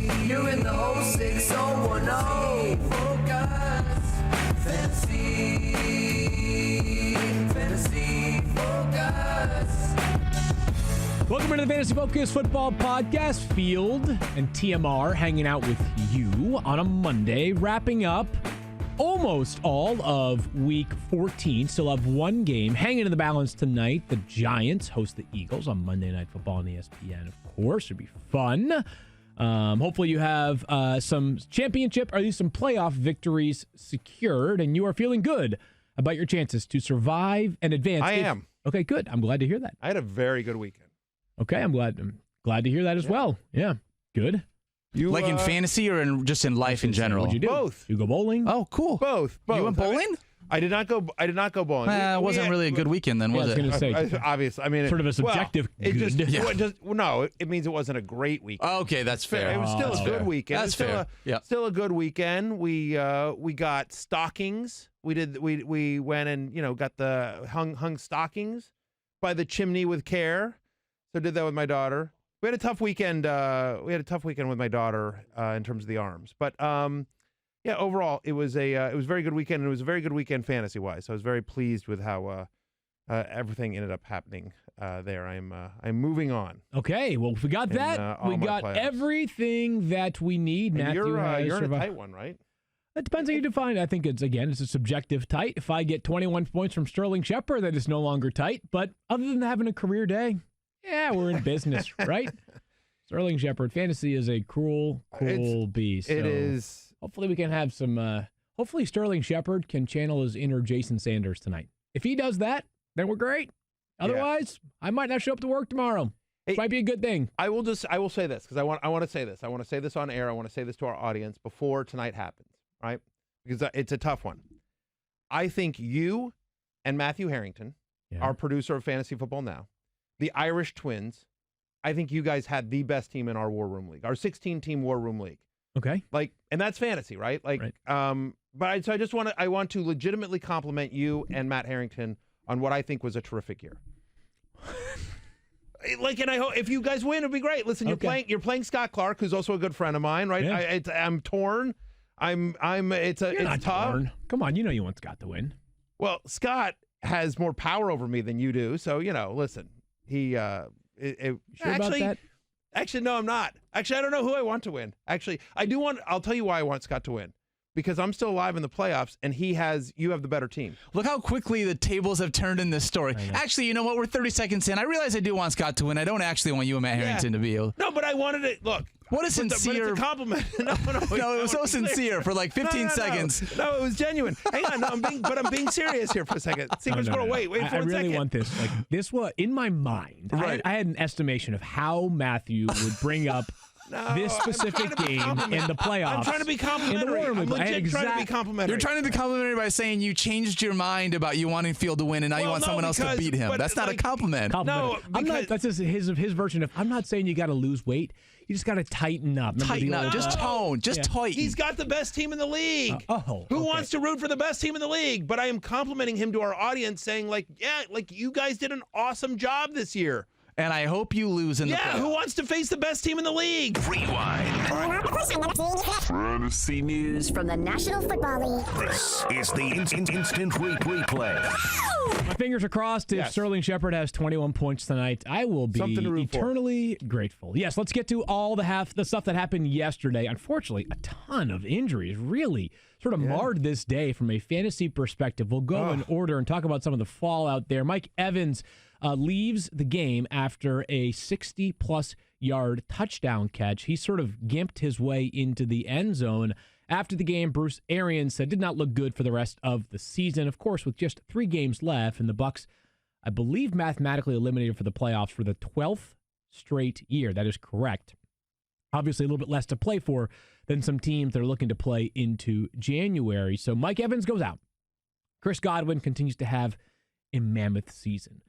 You're in the 06010. Focus. Fantasy Focus. Welcome to the Fantasy Focus Football Podcast. Field and TMR hanging out with you on a Monday, wrapping up almost all of Week 14. Still have one game hanging in the balance tonight. The Giants host the Eagles on Monday Night Football on ESPN, of course. It'll be fun. Hopefully you have some championship or at least some playoff victories secured, and you are feeling good about your chances to survive and advance. I am. Okay, good. I'm glad to hear that. I had a very good weekend. Okay, I'm glad to hear that as well. Yeah, good. You in fantasy or just in life in general? What'd you do? Both. You go bowling? Oh, cool. Both. You went bowling? I did not go bowling. It wasn't really a good weekend then, was I it? was going to say. Obviously, I mean, sort of a subjective it good. it means it wasn't a great weekend. Okay, that's fair. It was still a good weekend. That's fair. Still a good weekend. We got stockings. We went and got the hung stockings by the chimney with care. So did that with my daughter. We had a tough weekend. With my daughter in terms of the arms, but overall it was a very good weekend, and it was a very good weekend fantasy wise. So I was very pleased with how everything ended up happening there. I'm moving on. Okay, well, if we got that, we got playoffs. Everything that we need. And Matthew you're in a tight one, right? It depends how you define it. I think it's a subjective tight. If I get 21 points from Sterling Shepard, that is no longer tight. But other than having a career day, yeah, we're in business, right? Sterling Shepard, fantasy is a cruel beast. It is. Hopefully we can have some, hopefully Sterling Shepard can channel his inner Jason Sanders tonight. If he does that, then we're great. Otherwise, I might not show up to work tomorrow. It might be a good thing. I will say this because I want to say this. I want to say this on air. I want to say this to our audience before tonight happens, right? Because it's a tough one. I think you and Matthew Harrington, our producer of Fantasy Football Now, the Irish Twins, I think you guys had the best team in our War Room League, our 16-team War Room League. Okay. And that's fantasy, right? Right. But I want to legitimately compliment you and Matt Harrington on what I think was a terrific year. And I hope if you guys win, it'll be great. Listen, you're playing Scott Clark, who's also a good friend of mine, right? Yeah. I'm torn. It's tough. Torn. Come on, you want Scott to win. Well, Scott has more power over me than you do, so listen. He Sure about that? Actually, no, I'm not. Actually, I don't know who I want to win. Actually, I'll tell you why I want Scott to win. Because I'm still alive in the playoffs, and you have the better team. Look how quickly the tables have turned in this story. Actually, you know what? We're 30 seconds in. I realize I do want Scott to win. I don't actually want you and Matt Harrington to be able. No, but I wanted it. Look. What a sincere... But it's a compliment. No, it was so sincere for like 15 seconds. No, it was genuine. Hang on. I'm being serious here for a second. Secret's going to wait for a second. I really want this. Like, this was, in my mind, right. I had an estimation of how Matthew would bring up this specific game in the playoffs. I'm trying to be complimentary. I'm legit trying to be complimentary. You're trying to be complimentary by saying you changed your mind about you wanting Field to win, and now you want someone else to beat him. That's not a compliment. No, that's just his version of. I'm not saying you got to lose weight. You just got to tighten up. Tighten up. Just tone. Just tighten. He's got the best team in the league. Who wants to root for the best team in the league? But I am complimenting him to our audience, saying you guys did an awesome job this year. And I hope you lose in the playoffs. Who wants to face the best team in the league? Rewind. Fantasy news from the National Football League. This is the instant replay. My fingers are crossed. If Sterling Shepard has 21 points tonight, I will be eternally grateful. Yes, let's get to all the stuff that happened yesterday. Unfortunately, a ton of injuries really sort of marred this day from a fantasy perspective. We'll go in order and talk about some of the fallout there. Mike Evans leaves the game after a 60-plus yard touchdown catch. He sort of gimped his way into the end zone. After the game, Bruce Arians said did not look good for the rest of the season. Of course, with just 3 games left, and the Bucs, I believe, mathematically eliminated for the playoffs for the 12th straight year. That is correct. Obviously, a little bit less to play for than some teams that are looking to play into January. So Mike Evans goes out. Chris Godwin continues to have a mammoth season.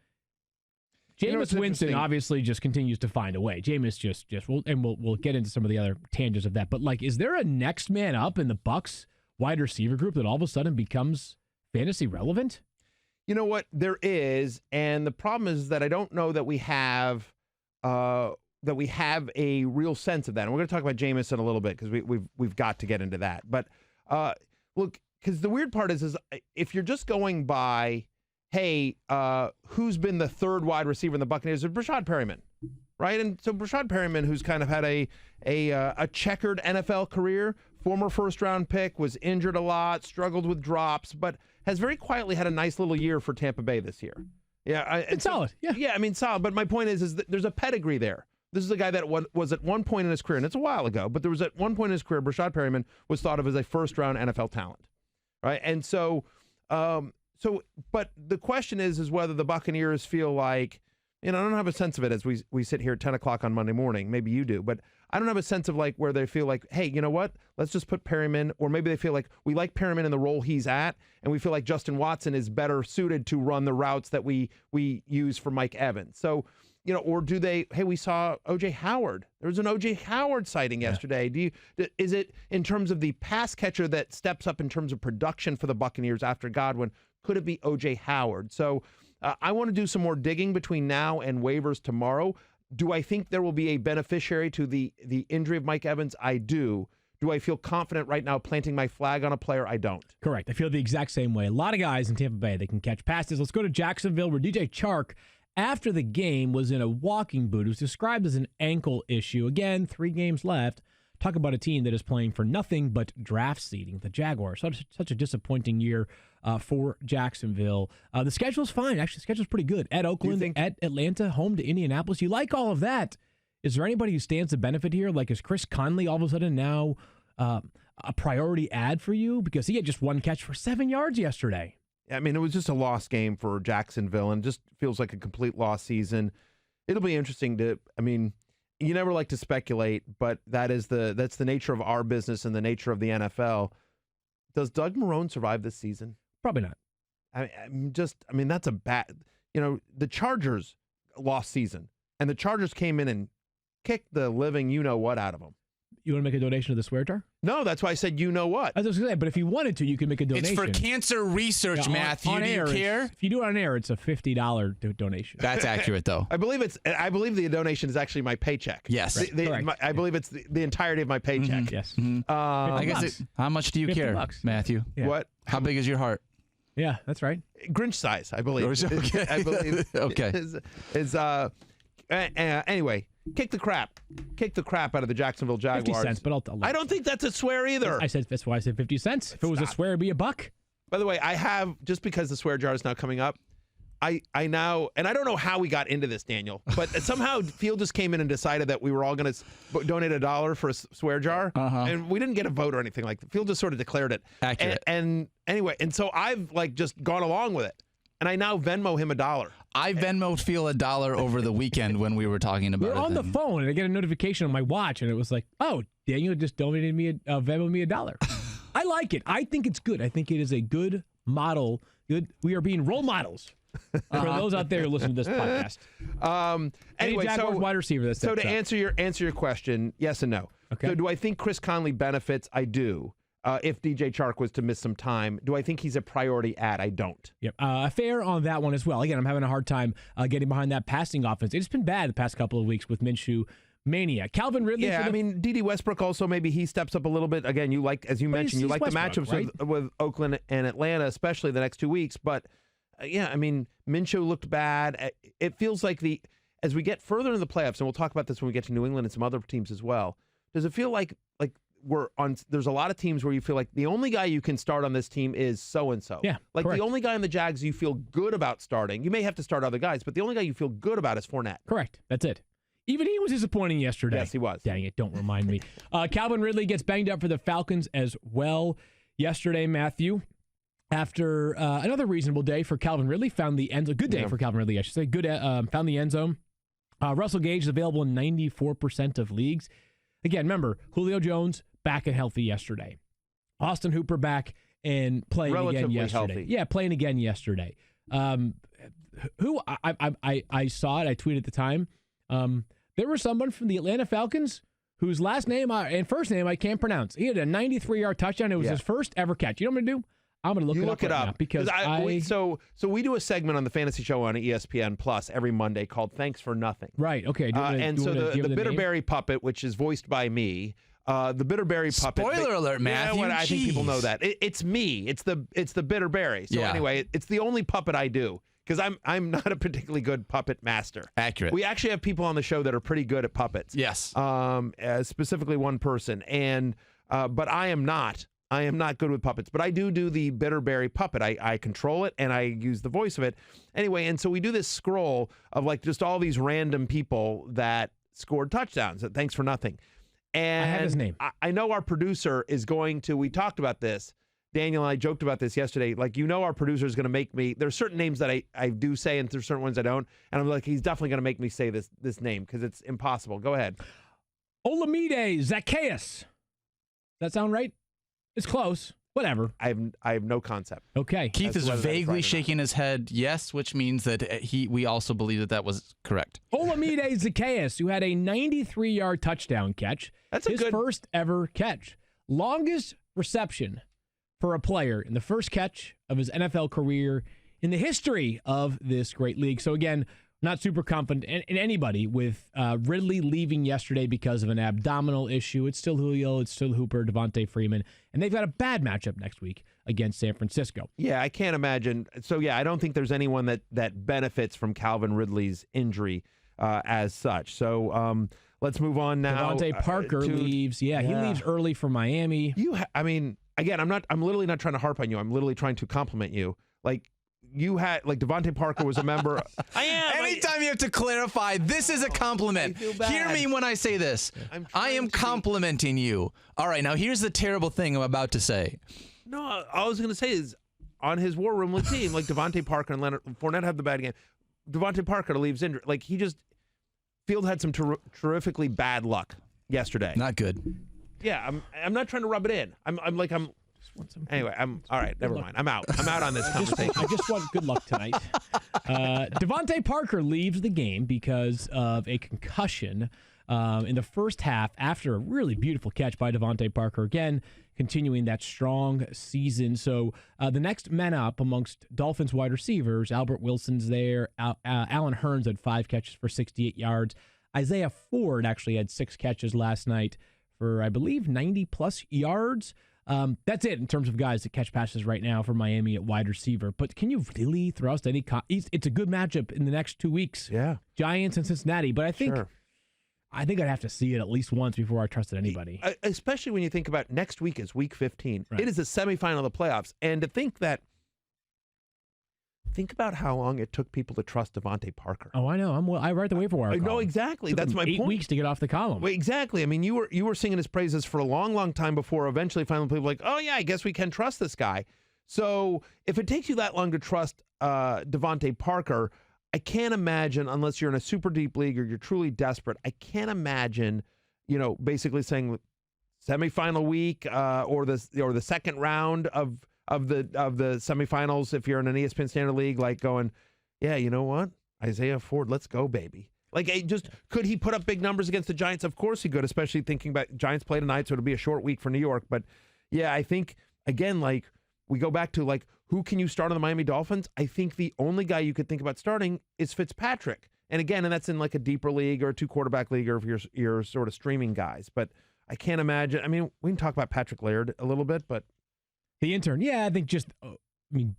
Jameis Winston obviously just continues to find a way. Jameis we'll get into some of the other tangents of that. But is there a next man up in the Bucs wide receiver group that all of a sudden becomes fantasy relevant? You know what? There is, and the problem is that I don't know that we have that we have a real sense of that. And we're going to talk about Jameis in a little bit because we've got to get into that. But look, because the weird part is if you're just going by, hey, who's been the third wide receiver in the Buccaneers? It's Rashad Perryman, right? And so Rashad Perryman, who's kind of had a checkered NFL career, former first-round pick, was injured a lot, struggled with drops, but has very quietly had a nice little year for Tampa Bay this year. Yeah, it's solid. Yeah, I mean, solid. But my point is that there's a pedigree there. This is a guy that was at one point in his career, and it's a while ago, but there was at one point in his career, Rashad Perryman was thought of as a first-round NFL talent, right? And so, but the question is whether the Buccaneers feel like, I don't have a sense of it as we sit here at 10 o'clock on Monday morning. Maybe you do, but I don't have a sense of like where they feel like, hey, you know what? Let's just put Perryman, or maybe they feel like we like Perryman in the role he's at, and we feel like Justin Watson is better suited to run the routes that we use for Mike Evans. So, or do they, hey, we saw O.J. Howard. There was an O.J. Howard sighting yesterday. Is it in terms of the pass catcher that steps up in terms of production for the Buccaneers after Godwin? Could it be O.J. Howard? So I want to do some more digging between now and waivers tomorrow. Do I think there will be a beneficiary to the injury of Mike Evans? I do. Do I feel confident right now planting my flag on a player? I don't. Correct. I feel the exact same way. A lot of guys in Tampa Bay, they can catch passes. Let's go to Jacksonville, where DJ Chark, after the game, was in a walking boot. It was described as an ankle issue. Again, 3 games left. Talk about a team that is playing for nothing but draft seeding. The Jaguars, such a disappointing year for Jacksonville. The schedule's fine. Actually, the schedule's pretty good. At Oakland, at Atlanta, home to Indianapolis. You like all of that. Is there anybody who stands to benefit here? Like, is Chris Connelly all of a sudden now a priority ad for you? Because he had just 1 catch for 7 yards yesterday. I mean, it was just a lost game for Jacksonville, and just feels like a complete lost season. It'll be interesting you never like to speculate, but that's the nature of our business and the nature of the NFL. Does Doug Marrone survive this season? Probably not. That's a bad, the Chargers lost season, and the Chargers came in and kicked the living you-know-what out of them. You want to make a donation to the swear jar? No, that's why I said you-know-what. I was going to say, but if you wanted to, you could make a donation. It's for cancer research, Matthew. On air, do you care? If you do it on air, it's a $50 donation. That's accurate, though. I believe the donation is actually my paycheck. Yes. I believe it's the entirety of my paycheck. Mm-hmm. Yes. Mm-hmm. I guess how much do you care, $50. Matthew? Yeah. What? How big is your heart? Yeah, that's right. Grinch size, I believe. Okay. I believe. Okay. Anyway, kick the crap out of the Jacksonville Jaguars. 50 cents, but I don't think that's a swear either. That's why I said 50 cents. If it was a swear, it'd be $1. By the way, I have, just because the swear jar is now coming up, I now, and I don't know how we got into this, Daniel, but somehow Field just came in and decided that we were all going to donate $1 for a swear jar, and we didn't get a vote or anything like that. Field just sort of declared it. Accurate. And anyway, and so I've just gone along with it, and I now Venmo him $1. I Venmo'd Field $1 over the weekend when we were talking about it. We were on the phone, and I get a notification on my watch, and it was like, oh, Daniel just donated me Venmo me $1. I like it. I think it's good. I think it is a good model. We are being role models for those out there who listen to this podcast. Anyway, Jaguars wide receiver. So to answer your question, yes and no. Okay. So do I think Chris Connelly benefits? I do. If DJ Chark was to miss some time, do I think he's a priority ad? I don't. Yep. Fair on that one as well. Again, I'm having a hard time getting behind that passing offense. It's been bad the past couple of weeks with Minshew mania. Calvin Ridley. Yeah, D.D. Westbrook also, maybe he steps up a little bit. Again, you like, as you mentioned, you like the matchups right? with Oakland and Atlanta, especially the next 2 weeks. But Minshew looked bad. It feels like as we get further into the playoffs, and we'll talk about this when we get to New England and some other teams as well, does it feel like there's a lot of teams where you feel like the only guy you can start on this team is so-and-so. Yeah, like correct. The only guy in the Jags you feel good about starting. You may have to start other guys, but the only guy you feel good about is Fournette. Correct. That's it. Even he was disappointing yesterday. Yes, he was. Dang it, don't remind me. Calvin Ridley gets banged up for the Falcons as well yesterday, Matthew. After another reasonable day for Calvin Ridley, found the end zone. Good day for Calvin Ridley, I should say. Found the end zone. Russell Gage is available in 94% of leagues. Again, remember, Julio Jones back and healthy yesterday. Austin Hooper back and playing relatively again yesterday. Healthy. Yeah, playing again yesterday. Who I saw it, I tweeted at the time. There was someone from the Atlanta Falcons whose last name and first name I can't pronounce. He had a 93-yard touchdown. It was his first ever catch. You know what I'm going to do? I'm going to look it up right now because so we do a segment on the Fantasy Show on ESPN Plus every Monday called "Thanks for Nothing." Right. Okay. The Bitterberry puppet, which is voiced by me, the Bitterberry puppet. Spoiler alert, Matthew. I think people know that it's me. It's the Bitterberry. So anyway, it's the only puppet I do because I'm not a particularly good puppet master. Accurate. We actually have people on the show that are pretty good at puppets. Yes. Specifically one person, but I am not. I am not good with puppets, but I do the Bitterberry puppet. I control it, and I use the voice of it. Anyway, and so we do this scroll of like just all these random people that scored touchdowns. Thanks for nothing. And I have his name. I know our producer is going to, we talked about this. Daniel and I joked about this yesterday. Like, our producer is going to make me, there's certain names that I do say, and there's certain ones I don't. And I'm like, he's definitely going to make me say this name because it's impossible. Go ahead. Olamide Zacchaeus. Does that sound right? It's close. Whatever. I have no concept. Okay. Keith is vaguely shaking his head yes, which means that we also believe that was correct. Olamide Zacchaeus, who had a 93-yard touchdown catch. That's his first ever catch. Longest reception for a player in the first catch of his NFL career in the history of this great league. So again, not super confident in anybody with Ridley leaving yesterday because of an abdominal issue. It's still Julio, it's still Hooper, Devontae Freeman, and they've got a bad matchup next week against San Francisco. Yeah, I can't imagine. So, yeah, I don't think there's anyone that benefits from Calvin Ridley's injury as such. So let's move on now. Devante Parker leaves. Yeah, he leaves early for Miami. Again, I'm literally not trying to harp on you. I'm literally trying to compliment you. Devante Parker was a member. I am. Anytime you have to clarify, this is a compliment. Hear me when I say this. I am complimenting you. All right, now here's the terrible thing I'm about to say. No, all I was going to say is on his War Room team, like Devante Parker and Leonard Fournette have the bad game. Devante Parker leaves injured. Field had some terrifically bad luck yesterday. Not good. Yeah, I'm not trying to rub it in. Anyway, I'm all right. Never mind. I'm out on this conversation. I just want good luck tonight. Devante Parker leaves the game because of a concussion in the first half after a really beautiful catch by Devante Parker. Again, continuing that strong season. So the next men up amongst Dolphins wide receivers, Albert Wilson's there. Allen Hurns had 5 catches for 68 yards. Isaiah Ford actually had 6 catches last night for, I believe, 90-plus yards. That's it in terms of guys that catch passes right now for Miami at wide receiver. But can you really thrust any? It's a good matchup in the next 2 weeks. Yeah, Giants and Cincinnati. But I think I'd have to see it at least once before I trusted anybody. Especially when you think about next week is Week 15. Right. It is a semifinal of the playoffs, and to think about how long it took people to trust Devante Parker. Oh, I know. I write the waiver wire. No, exactly. That's my point. 8 weeks to get off the column. Well, exactly. I mean, you were singing his praises for a long, long time before eventually finally people were like, oh yeah, I guess we can trust this guy. So if it takes you that long to trust Devante Parker, I can't imagine, unless you're in a super deep league or you're truly desperate, I can't imagine, basically saying semifinal week or the second round of the semifinals, if you're in an ESPN Standard League, going, yeah, you know what? Isaiah Ford, let's go, baby. Could he put up big numbers against the Giants? Of course he could, especially thinking about Giants play tonight, so it'll be a short week for New York. But, yeah, I think, again, we go back to, who can you start on the Miami Dolphins? I think the only guy you could think about starting is Fitzpatrick. And that's in, a deeper league or a 2-quarterback league or if you're sort of streaming guys. But I can't imagine. I mean, we can talk about Patrick Laird a little bit, but the intern, yeah, I think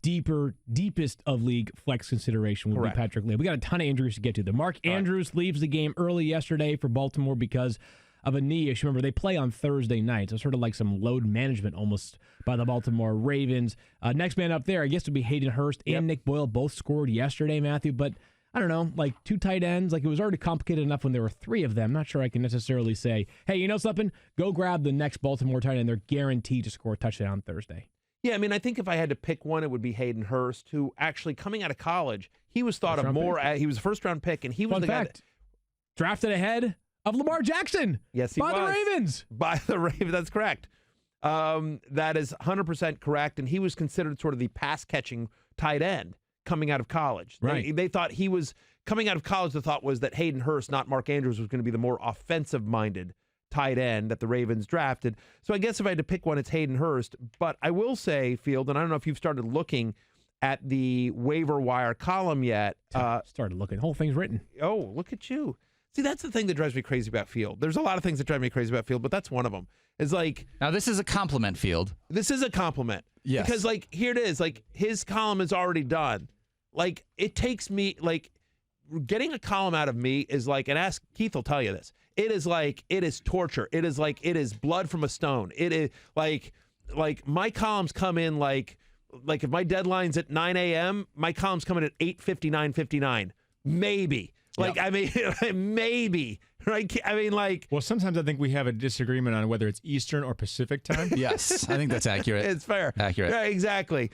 deepest of league flex consideration would be Patrick Laird. We got a ton of injuries to get to. Mark Andrews leaves the game early yesterday for Baltimore because of a knee issue. Remember, they play on Thursday night, so sort of like some load management almost by the Baltimore Ravens. Next man up there, I guess, would be Hayden Hurst and Nick Boyle. Both scored yesterday, Matthew, but I don't know, 2 tight ends. It was already complicated enough when there were 3 of them. I'm not sure I can necessarily say, hey, you know something? Go grab the next Baltimore tight end. They're guaranteed to score a touchdown on Thursday. Yeah, I mean, I think if I had to pick one, it would be Hayden Hurst, who actually, coming out of college, he was thought of more he was a first-round pick, and he was the guy drafted ahead of Lamar Jackson. Yes, he was. By the Ravens. By the Ravens, that's correct. That is 100% correct, and he was considered sort of the pass-catching tight end coming out of college. Right. They thought he was, coming out of college, the thought was that Hayden Hurst, not Mark Andrews, was going to be the more offensive-minded tight end that the Ravens drafted. So I guess if I had to pick one, it's Hayden Hurst. But I will say, Field, and I don't know if you've started looking at the waiver wire column yet. Started looking. The whole thing's written. Oh, look at you. See, that's the thing that drives me crazy about Field. There's a lot of things that drive me crazy about Field, but that's one of them. Is like, now this is a compliment, Field. This is a compliment. Yes. Because like here it is. Like his column is already done. Like it takes me like getting a column out of me is like, and ask Keith will tell you this. It is torture. It is blood from a stone. It is like my columns come in like if my deadline's at 9 a.m., my columns come in at 8:59:59. Maybe. Like, yep. I mean, maybe. Right? I mean, like. Well, sometimes I think we have a disagreement on whether it's Eastern or Pacific time. Yes, I think that's accurate. It's fair. Accurate. Yeah, exactly.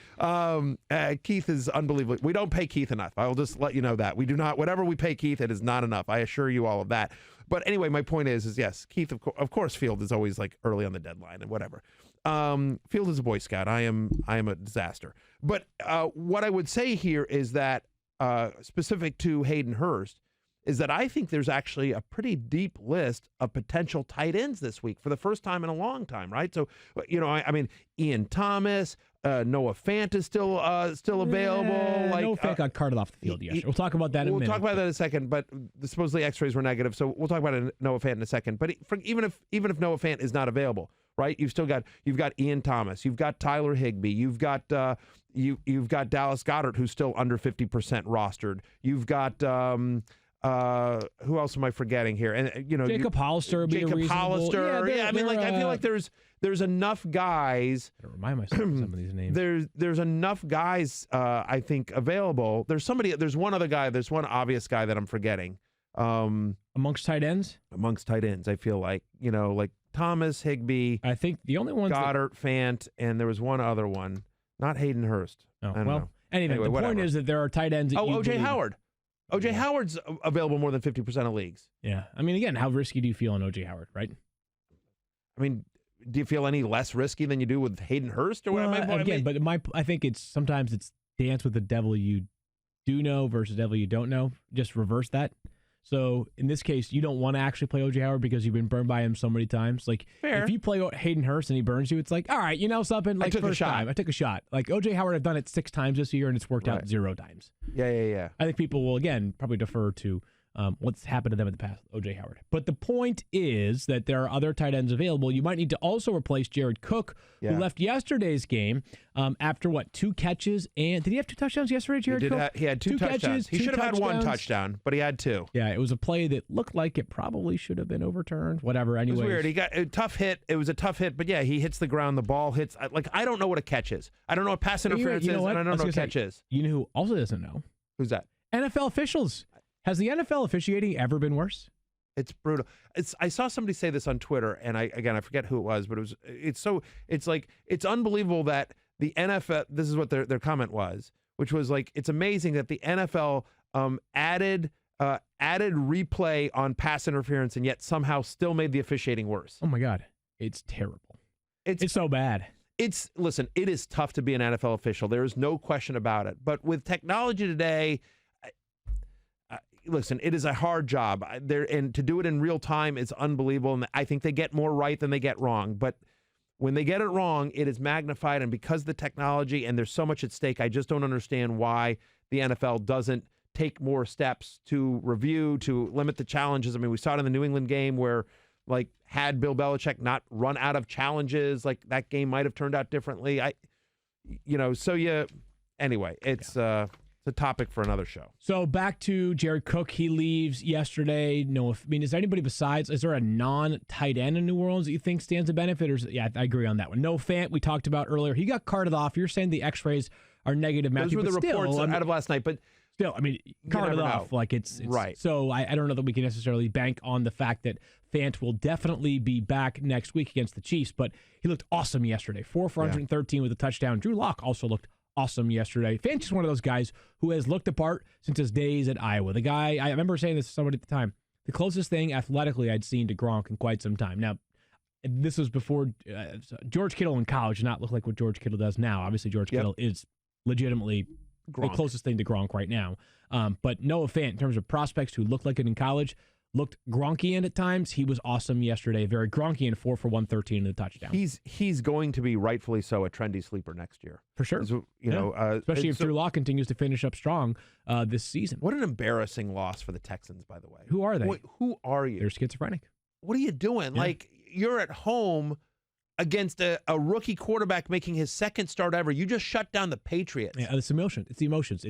Keith is unbelievable. We don't pay Keith enough. I'll just let you know that. We do not. Whatever we pay Keith, it is not enough. I assure you all of that. But anyway, my point is yes, Keith, of course, Field is always like early on the deadline and whatever. Field is a Boy Scout. I am a disaster. But what I would say here is that specific to Hayden Hurst, is that I think there's actually a pretty deep list of potential tight ends this week for the first time in a long time, right? So, I mean, Ian Thomas, Noah Fant is still available. Noah Fant got carted off the field yesterday. We'll talk about that in a minute. We'll talk about that in a second, but supposedly X-rays were negative, so we'll talk about Noah Fant in a second. But even if Noah Fant is not available, right? You've got Ian Thomas, you've got Tyler Higbee, you've got Dallas Goedert, who's still under 50% rostered. You've got who else am I forgetting here? And Jacob Hollister would be Jacob Hollister. Yeah, I mean, I feel like there's enough guys. I remind myself of some of these names. There's enough guys I think available. There's one other guy. There's one obvious guy that I'm forgetting. Amongst tight ends, I feel like like Thomas, Higbee. I think the only ones Goddard, Fant, and there was one other one, not Hayden Hurst. Oh, well, anyway, the whatever. point is that there are tight ends. O.J. Howard. O.J. Howard's available more than 50% of leagues. Yeah. I mean, again, how risky do you feel on O.J. Howard, right? I mean, do you feel any less risky than you do with Hayden Hurst? Or well, what? Again, but I think sometimes it's dance with the devil you do know versus devil you don't know. Just reverse that. So in this case, you don't want to actually play O.J. Howard because you've been burned by him so many times. Like, fair. If you play Hayden Hurst and he burns you, it's like, all right, something? Like, I took a shot. Like, O.J. Howard, I've done it 6 times this year, and it's worked out 0 times. Yeah. I think people will, again, probably defer to what's happened to them in the past, O.J. Howard. But the point is that there are other tight ends available. You might need to also replace Jared Cook, who left yesterday's game after, 2 catches? And did he have 2 touchdowns yesterday, Jared Cook? He had 2 touchdowns. Catches, he should have had 1 touchdown, but he had 2. Yeah, it was a play that looked like it probably should have been overturned. Whatever, anyway. It was weird. He got a tough hit. It was a tough hit, but yeah, he hits the ground. The ball hits. I don't know what a catch is. I don't know what pass interference is, and I don't know what catch is. You know who also doesn't know? Who's that? NFL officials. Has the NFL officiating ever been worse? It's brutal. I saw somebody say this on Twitter, and I forget who it was, but it's unbelievable that the NFL. This is what their comment was, which was like, it's amazing that the NFL added replay on pass interference, and yet somehow still made the officiating worse. Oh my God, it's terrible. It's so bad. Listen, it is tough to be an NFL official. There is no question about it. But with technology today. Listen, it is a hard job. And to do it in real time is unbelievable. And I think they get more right than they get wrong. But when they get it wrong, it is magnified. And because of the technology and there's so much at stake, I just don't understand why the NFL doesn't take more steps to review, to limit the challenges. I mean, we saw it in the New England game where, had Bill Belichick not run out of challenges, that game might have turned out differently. Anyway, it's a topic for another show. So back to Jared Cook. He leaves yesterday. Is there anybody besides? Is there a non-tight end in New Orleans that you think stands to benefit? I agree on that one. Noah Fant, we talked about earlier. He got carted off. You're saying the X-rays are negative, Matthew. Those were the reports out of last night, but still, carted off. It's right. So I don't know that we can necessarily bank on the fact that Fant will definitely be back next week against the Chiefs, but he looked awesome yesterday. 4 for 113 with a touchdown. Drew Lock also looked awesome yesterday. Fant's just one of those guys who has looked apart since his days at Iowa. The guy, I remember saying this to somebody at the time, the closest thing athletically I'd seen to Gronk in quite some time. Now, this was before George Kittle in college did not look like what George Kittle does now. Obviously, George Kittle is legitimately the closest thing to Gronk right now. But Noah Fant, in terms of prospects who looked like it in college, looked Gronkian at times. He was awesome yesterday. Very Gronkian, 4 for 113 in the touchdown. He's going to be rightfully so a trendy sleeper next year. For sure. Especially if Drew Lock continues to finish up strong this season. What an embarrassing loss for the Texans, by the way. Who are they? Who are you? They're schizophrenic. What are you doing? Yeah. Like, you're at home against a rookie quarterback making his second start ever. You just shut down the Patriots. Yeah, it's emotion. It's the emotions.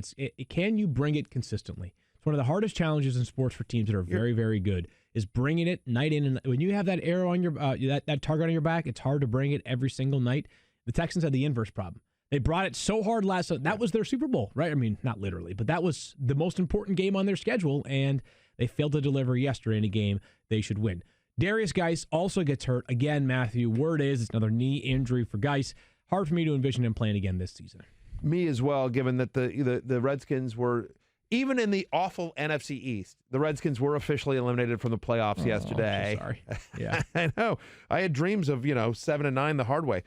Can you bring it consistently? It's one of the hardest challenges in sports for teams that are very, very good, is bringing it night in. And when you have that arrow on your that target on your back, it's hard to bring it every single night. The Texans had the inverse problem. They brought it so hard last night. That was their Super Bowl, right? I mean, not literally, but that was the most important game on their schedule, and they failed to deliver yesterday in a game they should win. Darius Geis also gets hurt. Again, Matthew, word is it's another knee injury for Geis. Hard for me to envision him playing again this season. Me as well, given that the Redskins were, even in the awful NFC East, the Redskins were officially eliminated from the playoffs yesterday. So sorry. Yeah. I know. I had dreams of, 7-9 the hard way.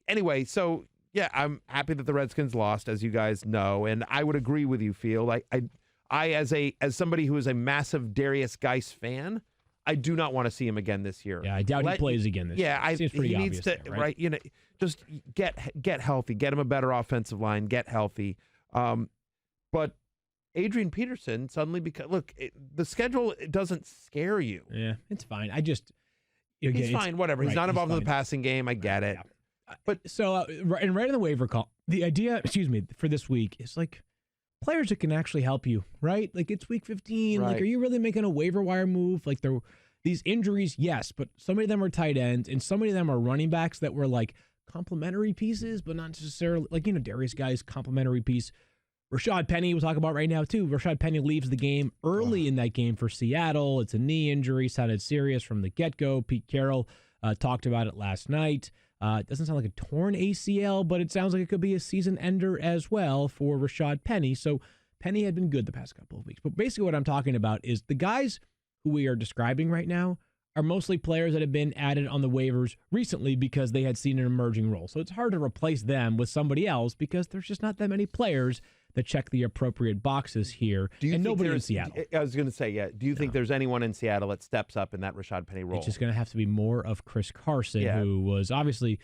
Anyway, so, yeah, I'm happy that the Redskins lost, as you guys know, and I would agree with you, Field. I as somebody who is a massive Darius Geis fan, I do not want to see him again this year. Yeah, I doubt he plays again this year. Yeah, Seems pretty he obvious needs to, there, right? Just get healthy, get him a better offensive line, get healthy. But Adrian Peterson suddenly the schedule doesn't scare you. Yeah, it's fine. He's fine, whatever. He's not involved in the fine. passing game. I get it. Yeah. But so, right in the waiver call, the idea, for this week is like players that can actually help you, right? Like it's week 15. Right. Like, are you really making a waiver wire move? Like these injuries, yes, but so many of them are tight ends, and so many of them are running backs that were like complementary pieces, but not necessarily like Darius Geis complementary piece. Rashad Penny, we'll talk about right now too. Rashad Penny leaves the game early in that game for Seattle. It's a knee injury, sounded serious from the get-go. Pete Carroll talked about it last night. It doesn't sound like a torn ACL, but it sounds like it could be a season ender as well for Rashad Penny. So Penny had been good the past couple of weeks. But basically what I'm talking about is the guys who we are describing right now are mostly players that have been added on the waivers recently because they had seen an emerging role. So it's hard to replace them with somebody else because there's just not that many players that check the appropriate boxes here, and nobody in Seattle. I was going to say, yeah. Do you think there's anyone in Seattle that steps up in that Rashad Penny role? It's just going to have to be more of Chris Carson, who was obviously,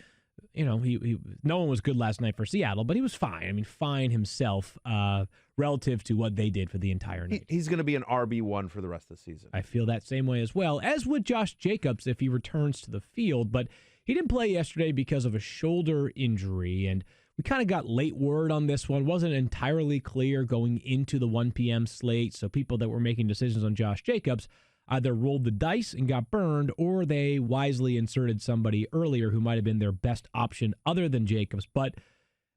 no one was good last night for Seattle, but he was fine. I mean, fine himself relative to what they did for the entire night. He's going to be an RB1 for the rest of the season. I feel that same way as well, as would Josh Jacobs if he returns to the field, but he didn't play yesterday because of a shoulder injury, and we kind of got late word on this one. Wasn't entirely clear going into the 1 p.m. slate, so people that were making decisions on Josh Jacobs either rolled the dice and got burned, or they wisely inserted somebody earlier who might have been their best option other than Jacobs. But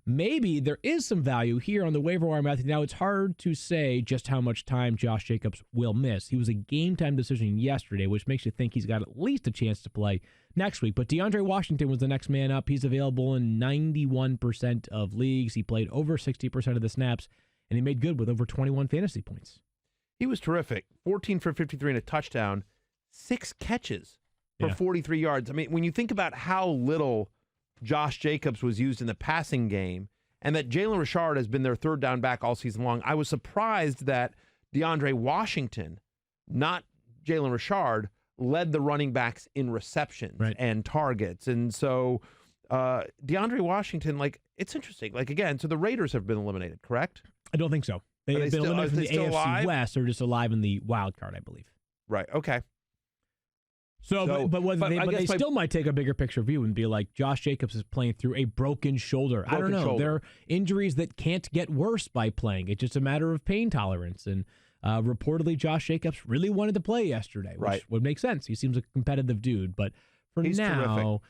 maybe there is some value here on the waiver wire method. Now, it's hard to say just how much time Josh Jacobs will miss. He was a game-time decision yesterday, which makes you think he's got at least a chance to play next week. But Deandre Washington was the next man up. He's available in 91% of leagues. He played over 60% of the snaps, and he made good with over 21 fantasy points. He was terrific. 14 for 53 and a touchdown, 6 catches for 43 yards. I mean, when you think about how little Josh Jacobs was used in the passing game and that Jalen Richard has been their third down back all season long, I was surprised that DeAndre Washington, not Jalen Richard, led the running backs in receptions and targets. And so DeAndre Washington, it's interesting. Again, so the Raiders have been eliminated, correct? I don't think so. They've been eliminated from the AFC alive? West. They're just alive in the wild card, I believe. Right, okay. But they still might take a bigger picture view and be like, Josh Jacobs is playing through a broken shoulder. I don't know. There are injuries that can't get worse by playing. It's just a matter of pain tolerance. And reportedly, Josh Jacobs really wanted to play yesterday, which would make sense. He seems like a competitive dude. But he's now, terrific.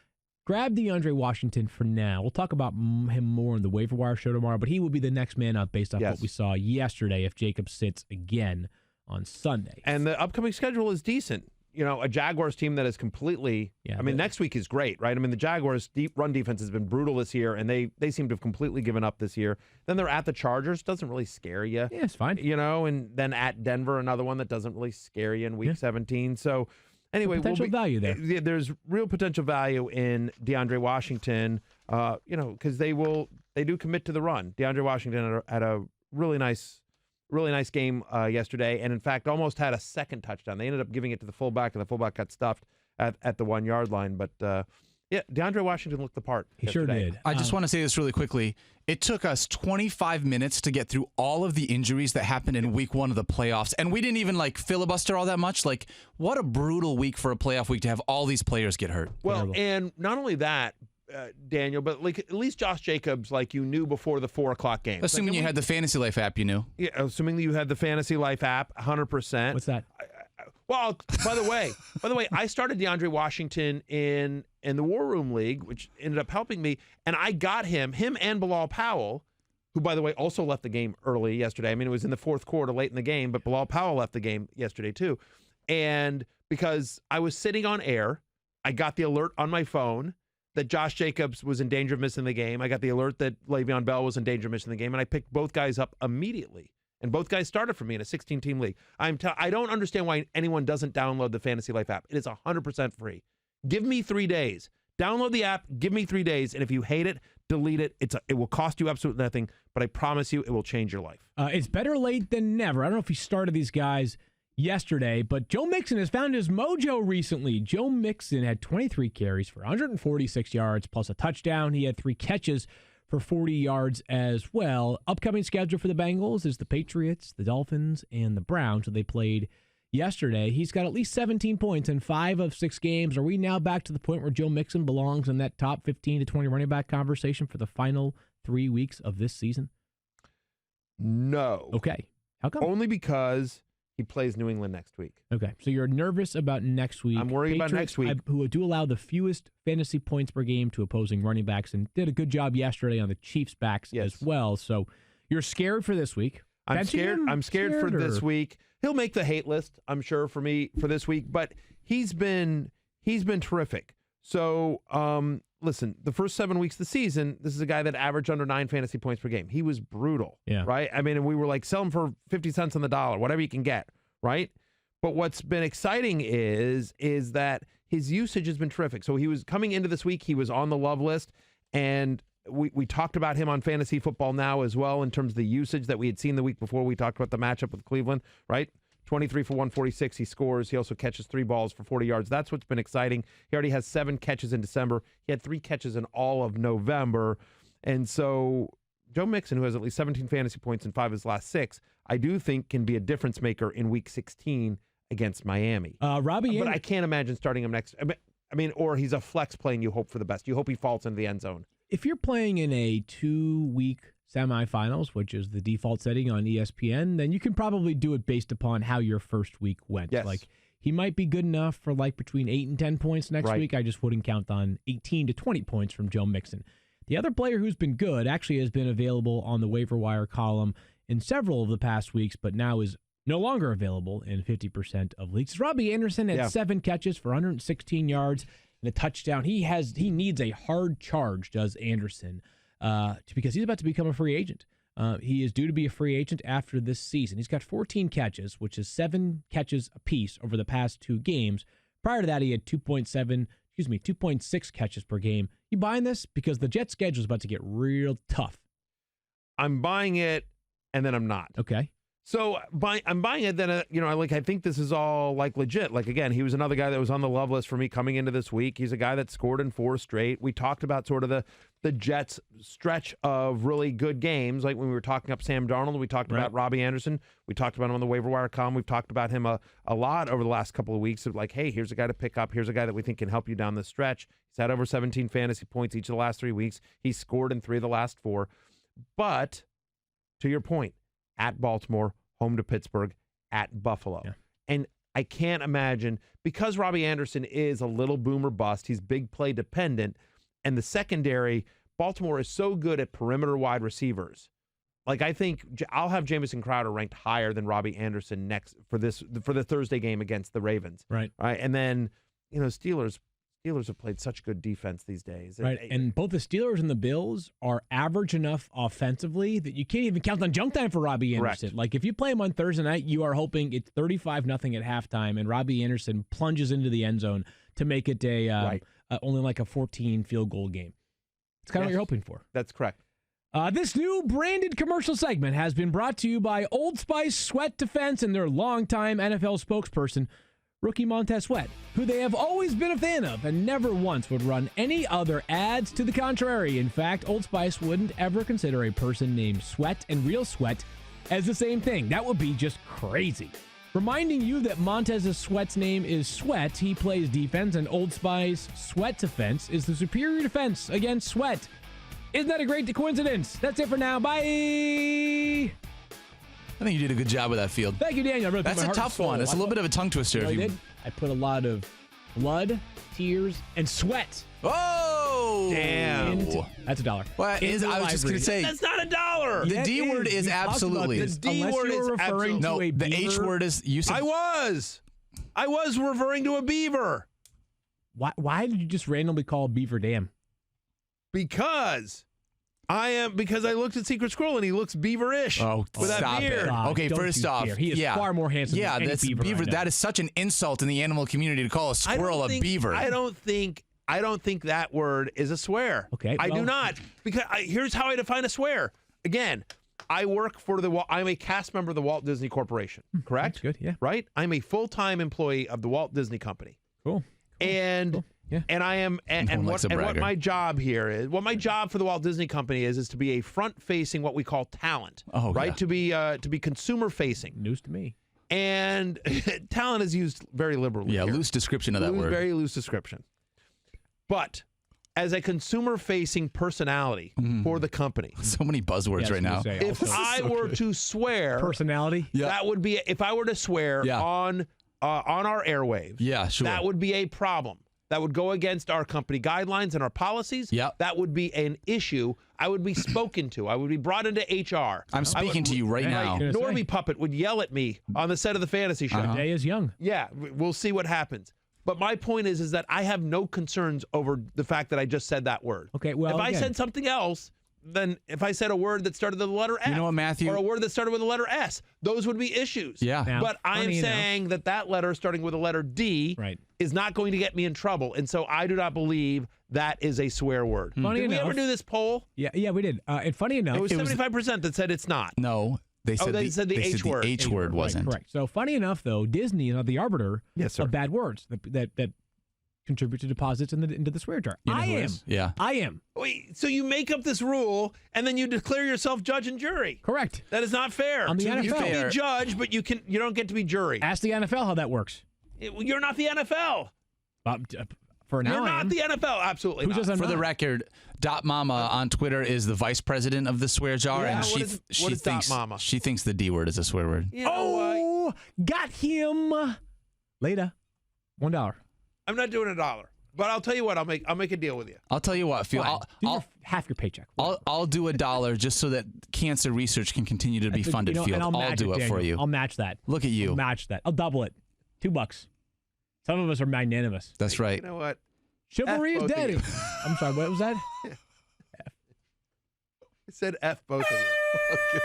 Grab DeAndre Washington for now. We'll talk about him more on the waiver wire show tomorrow, but he will be the next man up based off what we saw yesterday if Jacobs sits again on Sunday. And the upcoming schedule is decent. A Jaguars team that is completely next week is great, right? I mean, the Jaguars' run defense has been brutal this year, and they seem to have completely given up this year. Then they're at the Chargers. Doesn't really scare you. Yeah, it's fine. And then at Denver, another one that doesn't really scare you in week 17. So anyway, potential value there. There's real potential value in DeAndre Washington, because they do commit to the run. DeAndre Washington had a really nice Really nice game yesterday, and in fact, almost had a second touchdown. They ended up giving it to the fullback, and the fullback got stuffed at the 1 yard line. But yeah, Deandre Washington looked the part. He sure did. I just want to say this really quickly. It took us 25 minutes to get through all of the injuries that happened in week 1 of the playoffs, and we didn't even filibuster all that much. What a brutal week for a playoff week to have all these players get hurt. Well, and not only that, Daniel, but at least Josh Jacobs, you knew before the 4 o'clock game. Assuming you had the Fantasy Life app, you knew. Yeah, assuming that you had the Fantasy Life app, 100%. What's that? Well, by the way, I started DeAndre Washington in the War Room League, which ended up helping me, and I got him and Bilal Powell, who, by the way, also left the game early yesterday. I mean, it was in the fourth quarter, late in the game, but Bilal Powell left the game yesterday too. And because I was sitting on air, I got the alert on my phone that Josh Jacobs was in danger of missing the game. I got the alert that Le'Veon Bell was in danger of missing the game, and I picked both guys up immediately. And both guys started for me in a 16-team league. I don't understand why anyone doesn't download the Fantasy Life app. It is 100% free. Give me 3 days. Download the app. Give me 3 days. And if you hate it, delete it. It will cost you absolutely nothing, but I promise you it will change your life. It's better late than never. I don't know if he started these guys yesterday, but Joe Mixon has found his mojo recently. Joe Mixon had 23 carries for 146 yards plus a touchdown. He had 3 catches for 40 yards as well. Upcoming schedule for the Bengals is the Patriots, the Dolphins, and the Browns. So they played yesterday. He's got at least 17 points in 5 of 6 games. Are we now back to the point where Joe Mixon belongs in that top 15 to 20 running back conversation for the final 3 weeks of this season? No. Okay. How come? Only because he plays New England next week. Okay, so you're nervous about next week. I'm worried about next week. Who do allow the fewest fantasy points per game to opposing running backs, and did a good job yesterday on the Chiefs' backs as well. So you're scared for this week. I'm scared for this week. He'll make the hate list, I'm sure, for me for this week. But he's been terrific. So listen, the first 7 weeks of the season, this is a guy that averaged under 9 fantasy points per game. He was brutal, right? I mean, and we were sell him for 50 cents on the dollar, whatever you can get, right? But what's been exciting is that his usage has been terrific. So he was coming into this week, he was on the love list, and we talked about him on Fantasy Football Now as well in terms of the usage that we had seen the week before. We talked about the matchup with Cleveland, right? 23 for 146. He scores. He also catches 3 balls for 40 yards. That's what's been exciting. He already has 7 catches in December. He had 3 catches in all of November. And so Joe Mixon, who has at least 17 fantasy points in 5 of his last 6, I do think can be a difference maker in Week 16 against Miami. But I can't imagine starting him next. I mean, or he's a flex play and you hope for the best. You hope he falls into the end zone. If you're playing in a 2-week semifinals, which is the default setting on ESPN, then you can probably do it based upon how your first week went. Yes. He might be good enough for between 8 and 10 points next week. I just wouldn't count on 18 to 20 points from Joe Mixon. The other player who's been good actually has been available on the waiver wire column in several of the past weeks, but now is no longer available in 50% of leagues. Robbie Anderson had 7 catches for 116 yards and a touchdown. He needs a hard charge, does Anderson, because he's about to become a free agent. He is due to be a free agent after this season. He's got 14 catches, which is 7 catches apiece over the past 2 games. Prior to that, he had 2.6 catches per game. You buying this? Because the Jets' schedule is about to get real tough. I'm buying it, and then I'm not. Okay. So I'm buying it. Then I think this is all legit. Again, he was another guy that was on the love list for me coming into this week. He's a guy that scored in 4 straight. We talked about sort of the Jets' stretch of really good games, like when we were talking up Sam Darnold. We talked about Robbie Anderson. We talked about him on the waiver wire column. We've talked about him a lot over the last couple of weeks. Of hey, here's a guy to pick up. Here's a guy that we think can help you down the stretch. He's had over 17 fantasy points each of the last 3 weeks. He's scored in 3 of the last 4. But to your point, at Baltimore, home to Pittsburgh, at Buffalo. Yeah. And I can't imagine, because Robbie Anderson is a little boomer bust, he's big play dependent, and the secondary, Baltimore is so good at perimeter wide receivers. I think I'll have Jamison Crowder ranked higher than Robbie Anderson next for the Thursday game against the Ravens. Right. And then, Steelers have played such good defense these days. Right, and both the Steelers and the Bills are average enough offensively that you can't even count on junk time for Robbie Anderson. Correct. If you play him on Thursday night, you are hoping it's 35-0 at halftime, and Robbie Anderson plunges into the end zone to make it only a 14 field goal game. It's kind of what you're hoping for. That's correct. This new branded commercial segment has been brought to you by Old Spice Sweat Defense and their longtime NFL spokesperson, Rookie Montez Sweat, who they have always been a fan of and never once would run any other ads to the contrary. In fact, Old Spice wouldn't ever consider a person named Sweat and Real Sweat as the same thing. That would be just crazy. Reminding you that Montez Sweat's name is Sweat, he plays defense, and Old Spice Sweat Defense is the superior defense against Sweat. Isn't that a great coincidence? That's it for now. Bye! I think you did a good job with that, Field. Thank you, Daniel. That's a tough one. It's a little bit of a tongue twister. You know what I did? I put a lot of blood, tears, and sweat. Oh! Damn. That's $1. Well, I was just going to say. That's not $1. The D word is absolutely. The D word is referring no, the H word is. You said, I was referring to a beaver. Why did you just randomly call Beaver Dam? Because I looked at Secret Squirrel and he looks beaverish. Oh, with stop that beard. it. Okay, Don't first you off, dare. He is far more handsome than any that's beaver I know. That is such an insult in the animal community to call a squirrel a beaver. I don't think that word is a swear. Okay, I do not. Because here's how I define a swear. Again, I work for I'm a cast member of the Walt Disney Corporation. Correct? That's good, yeah. Right? I'm a full-time employee of the Walt Disney Company. Cool. And Yeah. and I am and what my job here is, what my job for the Walt Disney Company is to be a front-facing, what we call talent. Oh, right? yeah. To be consumer-facing. News to me. And talent is used very liberally. Yeah, here. loose description of that word. Very loose description. But as a consumer-facing personality for the company, So many buzzwords right now. if I were to swear, Personality? that would be, if I were to swear on our airwaves, Yeah, sure. that would be a problem. That would go against our company guidelines and our policies. Yep. That would be an issue. I would be spoken to. I would be brought into HR. I'm speaking to you right now. gonna say. Norby Puppet would yell at me on the set of the fantasy show. The day is young. Yeah, we'll see what happens. But my point is that I have no concerns over the fact that I just said that word. Okay, well, if I again. said something else, then if I said a word that started with the letter F, You know what, Matthew? or a word that started with the letter S, those would be issues. Yeah. Now, But I am funny enough- saying that letter starting with the letter D Right. is not going to get me in trouble, and so I do not believe that is a swear word. Funny Did we enough- ever do this poll? Yeah, we did. And funny enough, It was 75% that said it's not. No, they said they said the H word. The H word wasn't. Correct. So funny enough, though, Disney is not the arbiter Yes, sir. of bad words that contribute to deposits into the swear jar. You know I who am. is? Yeah. I am. Wait, so you make up this rule and then you declare yourself judge and jury? Correct. That is not fair. I'm the You NFL. can be judge, but you don't get to be jury. Ask the NFL how that works. You're not the NFL. For now, You're I not am. the NFL. Absolutely Who not. says I'm For the not? record, Dot Mama on Twitter is the vice president of the swear jar, Yeah, and what is Dot thinks Mama? she thinks the D word is a swear word. You know, Oh, got him. Later. $1. I'm not doing $1, but I'll tell you what. I'll make a deal with you. I'll tell you what, Phil. Fine. Do half your paycheck. I'll do $1 just so that cancer research can continue to be funded, Field. And I'll I'll match do it for Daniel. you. I'll match that. Look at you. I'll match that. I'll double it. $2. Some of us are magnanimous. That's right. You know what? Chivalry is both of dead. you. I'm sorry. What was that? I said F both of you.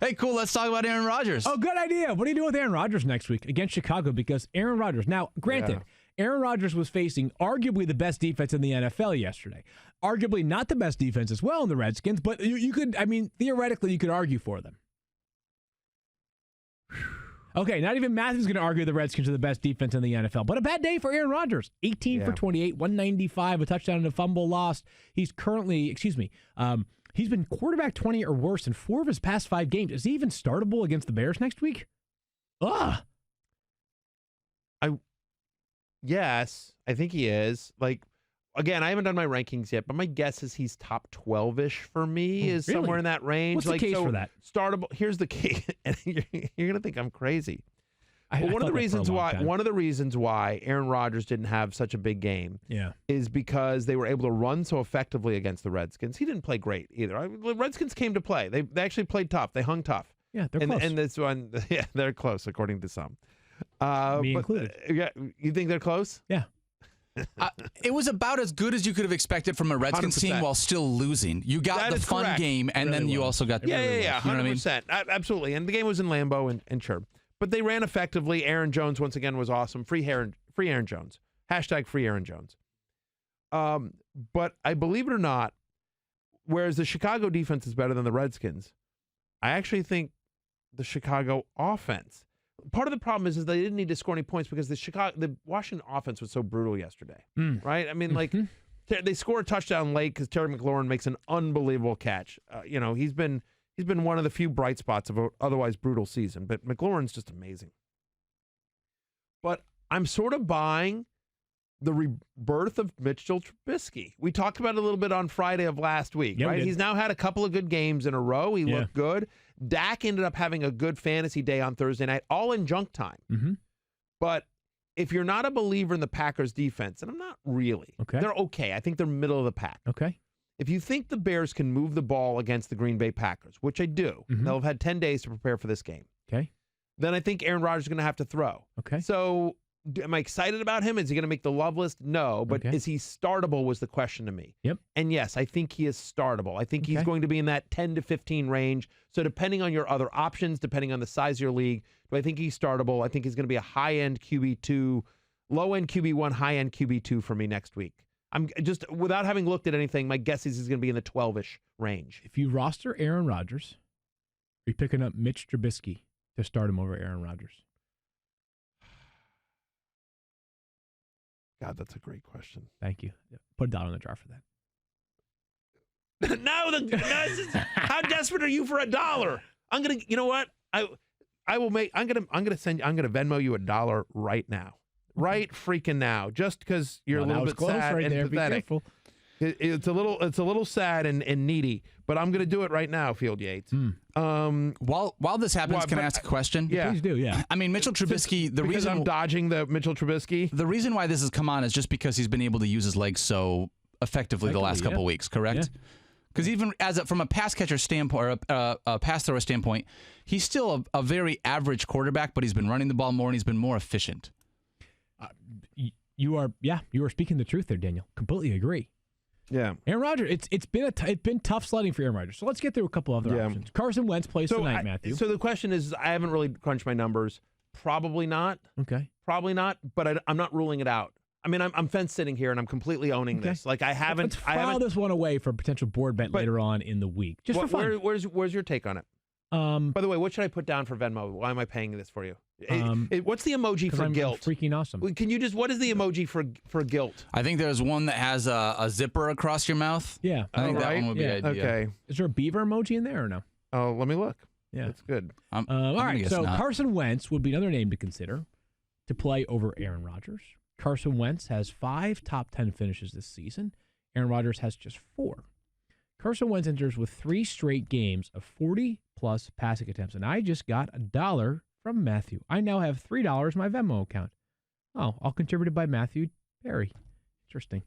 Hey, cool. Let's talk about Aaron Rodgers. Oh, good idea. What do you do with Aaron Rodgers next week against Chicago? Because Aaron Rodgers, now, granted, Aaron Rodgers was facing arguably the best defense in the NFL yesterday. Arguably not the best defense as well in the Redskins, but you could, theoretically, you could argue for them. Okay, not even Matthew's going to argue the Redskins are the best defense in the NFL. But a bad day for Aaron Rodgers. 18 for 28, 195, a touchdown and a fumble lost. He's currently, he's been quarterback 20 or worse in 4 of his past 5 games. Is he even startable against the Bears next week? Yes, I think he is. Again, I haven't done my rankings yet, but my guess is he's top 12-ish for me, is really? somewhere in that range. What's the case for that? Startable. Here's the case. And you're going to think I'm crazy. I One of the thought reasons why Aaron Rodgers didn't have such a big game is because they were able to run so effectively against the Redskins. He didn't play great either. The Redskins came to play. They actually played tough. They hung tough. Yeah, they're close. And this one, they're close according to some. Me included. Yeah, you think they're close? Yeah. It was about as good as you could have expected from a Redskins 100%. team while still losing. You got That the is fun correct. game, and then you also got Yeah, You know what I mean? 100%. Absolutely. And the game was in Lambeau and sure. But they ran effectively. Aaron Jones, once again, was awesome. Free Aaron Jones. # free Aaron Jones. But I believe it or not, whereas the Chicago defense is better than the Redskins, I actually think the Chicago offense. Part of the problem is they didn't need to score any points because the Washington offense was so brutal yesterday, right? I mean, like they score a touchdown late because Terry McLaurin makes an unbelievable catch. He's been one of the few bright spots of an otherwise brutal season, but McLaurin's just amazing. But I'm sort of buying the rebirth of Mitchell Trubisky. We talked about it a little bit on Friday of last week, right? He's now had a couple of good games in a row. He looked good. Dak ended up having a good fantasy day on Thursday night, all in junk time. Mm-hmm. But if you're not a believer in the Packers defense, and I'm not really, they're okay. I think they're middle of the pack. Okay. If you think the Bears can move the ball against the Green Bay Packers, which I do, they'll have had 10 days to prepare for this game. Okay. Then I think Aaron Rodgers is going to have to throw. Okay. So am I excited about him? Is he going to make the love list? No. But is he startable was the question to me. Yep. And yes, I think he is startable. I think he's going to be in that 10 to 15 range. So depending on your other options, depending on the size of your league, do I think he's startable? I think he's going to be a high-end QB2, low-end QB1, high-end QB2 for me next week. I'm just, without having looked at anything, my guess is he's going to be in the 12-ish range. If you roster Aaron Rodgers, are you picking up Mitch Trubisky to start him over Aaron Rodgers? God, that's a great question. Thank you. Put $1 in the jar for that. How desperate are you for $1? I'm gonna, you know what? I'm gonna Venmo you $1 right now, right freaking now, just because you're a little bit sad right and there. Pathetic. It's a little sad and needy, but I'm gonna do it right now, Field Yates. While this happens, can I ask a question? Yeah, please do. Yeah. I mean, Mitchell Trubisky. Because I'm dodging the Mitchell Trubisky. The reason why this has come on is just because he's been able to use his legs so effectively the last couple of weeks. Correct. Because even from a pass catcher standpoint or a pass thrower standpoint, he's still a very average quarterback, but he's been running the ball more and he's been more efficient. You are speaking the truth there, Daniel. Completely agree. Yeah, Aaron Rodgers. It's been tough sledding for Aaron Rodgers. So let's get through a couple other options. Carson Wentz plays tonight, Matthew. So the question is, I haven't really crunched my numbers. Probably not. Okay. Probably not. But I'm not ruling it out. I mean, I'm fence sitting here and I'm completely owning this. Like I haven't. Let's file this one away for a potential board bet later on in the week, just for fun. Where's your take on it? By the way, what should I put down for Venmo? Why am I paying this for you? What's the emoji for guilt? Freaking awesome. Can you what is the emoji for guilt? I think there's one that has a zipper across your mouth. Yeah. I think that one would be the idea. Okay. Is there a beaver emoji in there or no? Oh, let me look. Yeah. That's good. All right. So Carson Wentz would be another name to consider to play over Aaron Rodgers. Carson Wentz has 5 top 10 finishes this season. Aaron Rodgers has just 4. Carson Wentz enters with 3 straight games of 40-plus passing attempts, and I just got $1 from Matthew. I now have $3 in my Venmo account. Oh, all contributed by Matthew Berry. Interesting.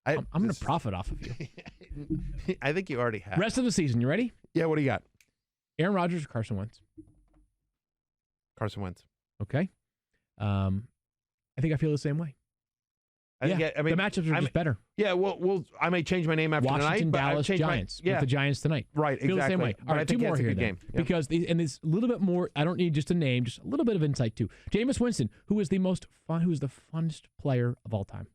I'm going to profit off of you. I think you already have. Rest of the season, you ready? Yeah, what do you got? Aaron Rodgers or Carson Wentz? Carson Wentz. Okay. I think I feel the same way. I mean, the matchups are just better. Yeah, well, I may change my name after Washington, tonight. Dallas, Giants. With the Giants tonight. Right, feel exactly. the same way. All right, 2 more here then. Yeah. Because there's a little bit more. I don't need just a name, just a little bit of insight too. Jameis Winston, who is the funnest player of all time,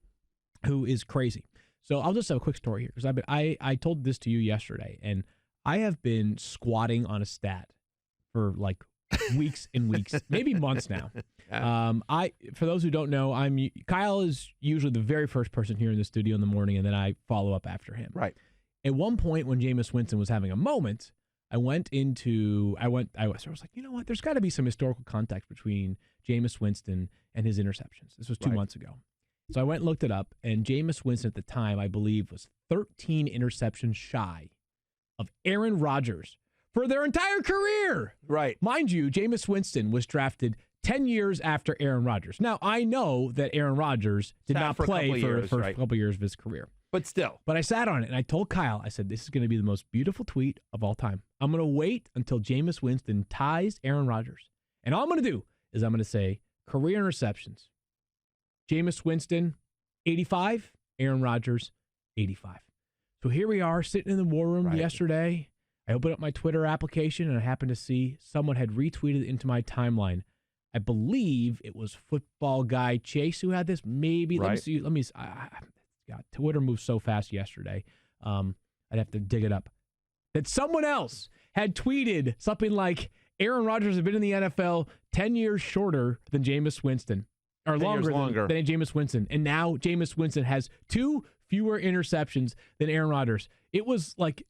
who is crazy. So I'll just have a quick story here because I told this to you yesterday, and I have been squatting on a stat for like weeks and weeks, maybe months now. For those who don't know, Kyle is usually the very first person here in the studio in the morning, and then I follow up after him. Right. At one point when Jameis Winston was having a moment, I was like, you know what? There's got to be some historical context between Jameis Winston and his interceptions. This was 2 months ago. So I went and looked it up, and Jameis Winston at the time, I believe, was 13 interceptions shy of Aaron Rodgers for their entire career. Right. Mind you, Jameis Winston was drafted 10 years after Aaron Rodgers. Now, I know that Aaron Rodgers did not play for the first couple years of his career. But still. But I sat on it, and I told Kyle, I said, this is going to be the most beautiful tweet of all time. I'm going to wait until Jameis Winston ties Aaron Rodgers. And all I'm going to do is I'm going to say career interceptions. Jameis Winston, 85. Aaron Rodgers, 85. So here we are sitting in the war room yesterday. I opened up my Twitter application, and I happened to see someone had retweeted into my timeline. I believe it was football guy Chase who had this. Maybe. Let me see. Twitter moved so fast yesterday. I I'd have to dig it up. That someone else had tweeted something like Aaron Rodgers has been in the NFL 10 years shorter than Jameis Winston. Or longer than Jameis Winston. And now Jameis Winston has 2 fewer interceptions than Aaron Rodgers. It was like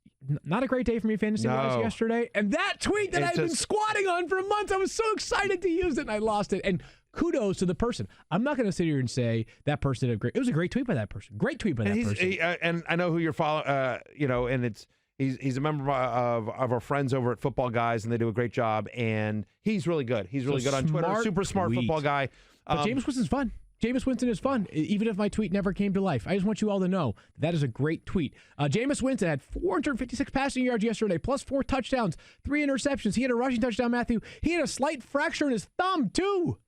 not a great day for me fantasy-wise yesterday. And that tweet that I've been squatting on for a month, I was so excited to use it, and I lost it. And kudos to the person. I'm not going to sit here and say that person did great. It was a great tweet by that person. Great tweet by that person. And I know who you're following, and he's a member of our friends over at Football Guys, and they do a great job. And he's really good. He's really good on Twitter. Super smart football guy. But Jameis Winston's fun. Jameis Winston is fun, even if my tweet never came to life. I just want you all to know that is a great tweet. Jameis Winston had 456 passing yards yesterday, plus 4 touchdowns, 3 interceptions. He had a rushing touchdown, Matthew. He had a slight fracture in his thumb, too.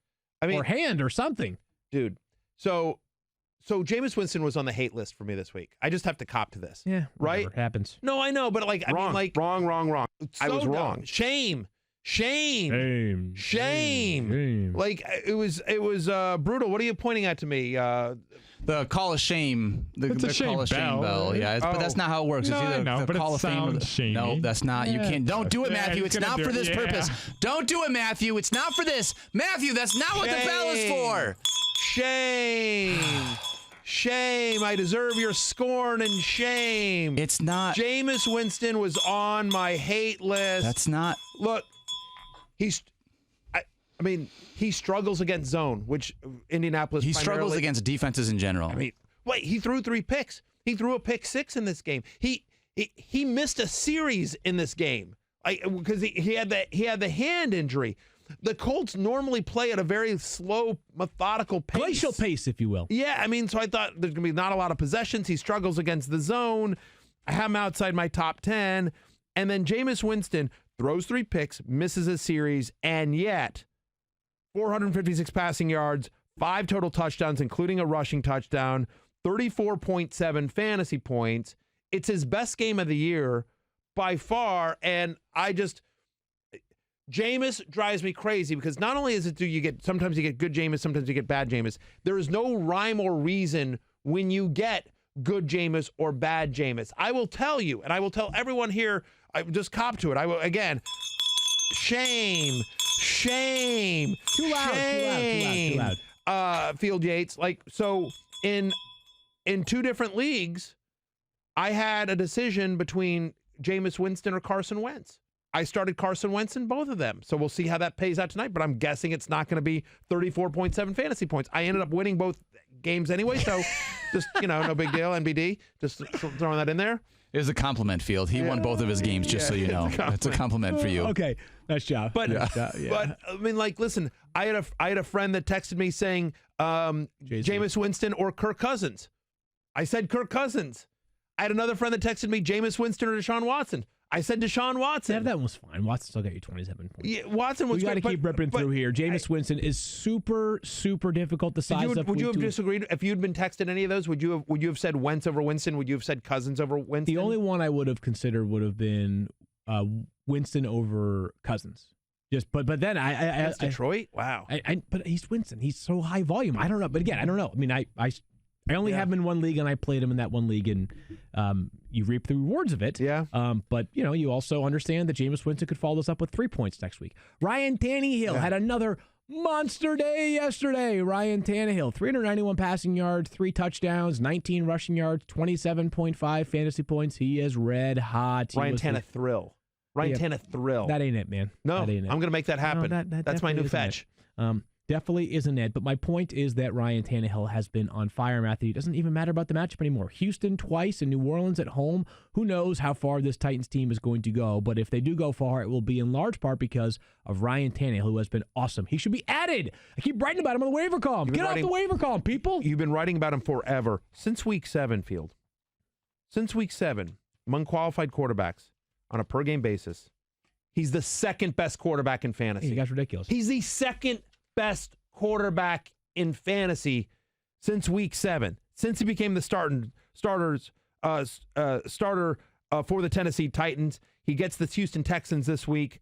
Or hand or something. Dude, so Jameis Winston was on the hate list for me this week. I just have to cop to this. Yeah, right? It happens. No, I know, but wrong. I was wrong. Shame. Like it was brutal. What are you pointing at to me? The call of shame. The call of shame bell. Yeah, but that's not how it works. No, it's either the but call it of fame. shamey. No, that's not. You can't. Don't do it, Matthew. It's not for this purpose. Don't do it, Matthew. It's not for this. Matthew, that's not what the bell is for. Shame. I deserve your scorn and shame. It's not. Jameis Winston was on my hate list. That's not. Look, he struggles against zone, which Indianapolis. He struggles against defenses in general. He threw 3 picks. He threw a pick 6 in this game. He missed a series in this game, because he had the hand injury. The Colts normally play at a very slow, methodical pace. Glacial pace, if you will. Yeah, so I thought there's going to be not a lot of possessions. He struggles against the zone. I have him outside my top 10. And then Jameis Winston throws 3 picks, misses a series, and yet 456 passing yards, 5 total touchdowns, including a rushing touchdown, 34.7 fantasy points. It's his best game of the year by far, and Jameis drives me crazy because not only is it sometimes you get good Jameis, sometimes you get bad Jameis. There is no rhyme or reason when you get good Jameis or bad Jameis. I will tell you, and I will tell everyone here, I just cop to it. I will, again, shame. Too loud. Field Yates. So in 2 different leagues, I had a decision between Jameis Winston or Carson Wentz. I started Carson Wentz in both of them. So we'll see how that pays out tonight, but I'm guessing it's not going to be 34.7 fantasy points. I ended up winning both games anyway, so just, no big deal, NBD. Just throwing that in there. It was a compliment, Field. He won both of his games, just so you know. It's a compliment for you. Okay, nice job. But listen, I had a friend that texted me saying Jameis Winston or Kirk Cousins. I said Kirk Cousins. I had another friend that texted me Jameis Winston or Deshaun Watson. I said Deshaun Watson. Yeah, that one was fine. Watson still got you 27 points. Yeah, Watson was. We got to keep ripping through here. Jameis Winston is super, super difficult to size up. Would you have disagreed if you'd been texted any of those? Would you have said Wentz over Winston? Would you have said Cousins over Winston? The only one I would have considered would have been Winston over Cousins. But then I Detroit. Wow. But he's Winston. He's so high volume. I don't know. But again, I don't know. I only have him in one league, and I played him in that one league, and you reap the rewards of it. Yeah. But, you also understand that Jameis Winston could follow this up with 3 points next week. Ryan Tannehill had another monster day yesterday. Ryan Tannehill, 391 passing yards, 3 touchdowns, 19 rushing yards, 27.5 fantasy points. He is red hot. Ryan Tannehill. That ain't it, man. No, that ain't it. I'm going to make that happen. No, that's my new fetch. Definitely isn't it. But my point is that Ryan Tannehill has been on fire, Matthew. It doesn't even matter about the matchup anymore. Houston twice and New Orleans at home. Who knows how far this Titans team is going to go. But if they do go far, it will be in large part because of Ryan Tannehill, who has been awesome. He should be added. I keep writing about him on the waiver column. Get off the waiver column, people. You've been writing about him forever. Since week 7, Field. Since week 7, among qualified quarterbacks on a per-game basis, he's the second best quarterback in fantasy. Hey, that's ridiculous. He's the second best quarterback in fantasy since week 7, since he became the starter for the Tennessee Titans. He gets the Houston Texans this week.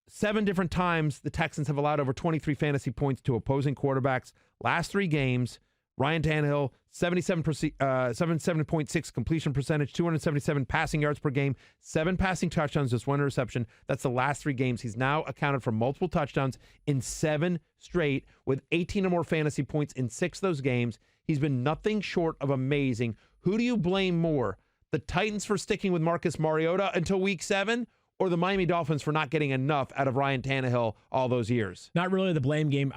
7 different times the Texans have allowed over 23 fantasy points to opposing quarterbacks. Last 3 games, Ryan Tannehill, 77.6 completion percentage, 277 passing yards per game, 7 passing touchdowns, just 1 interception. That's the last 3 games. He's now accounted for multiple touchdowns in 7 straight with 18 or more fantasy points in 6 of those games. He's been nothing short of amazing. Who do you blame more? The Titans for sticking with Marcus Mariota until week 7? Or the Miami Dolphins for not getting enough out of Ryan Tannehill all those years? Not really the blame game.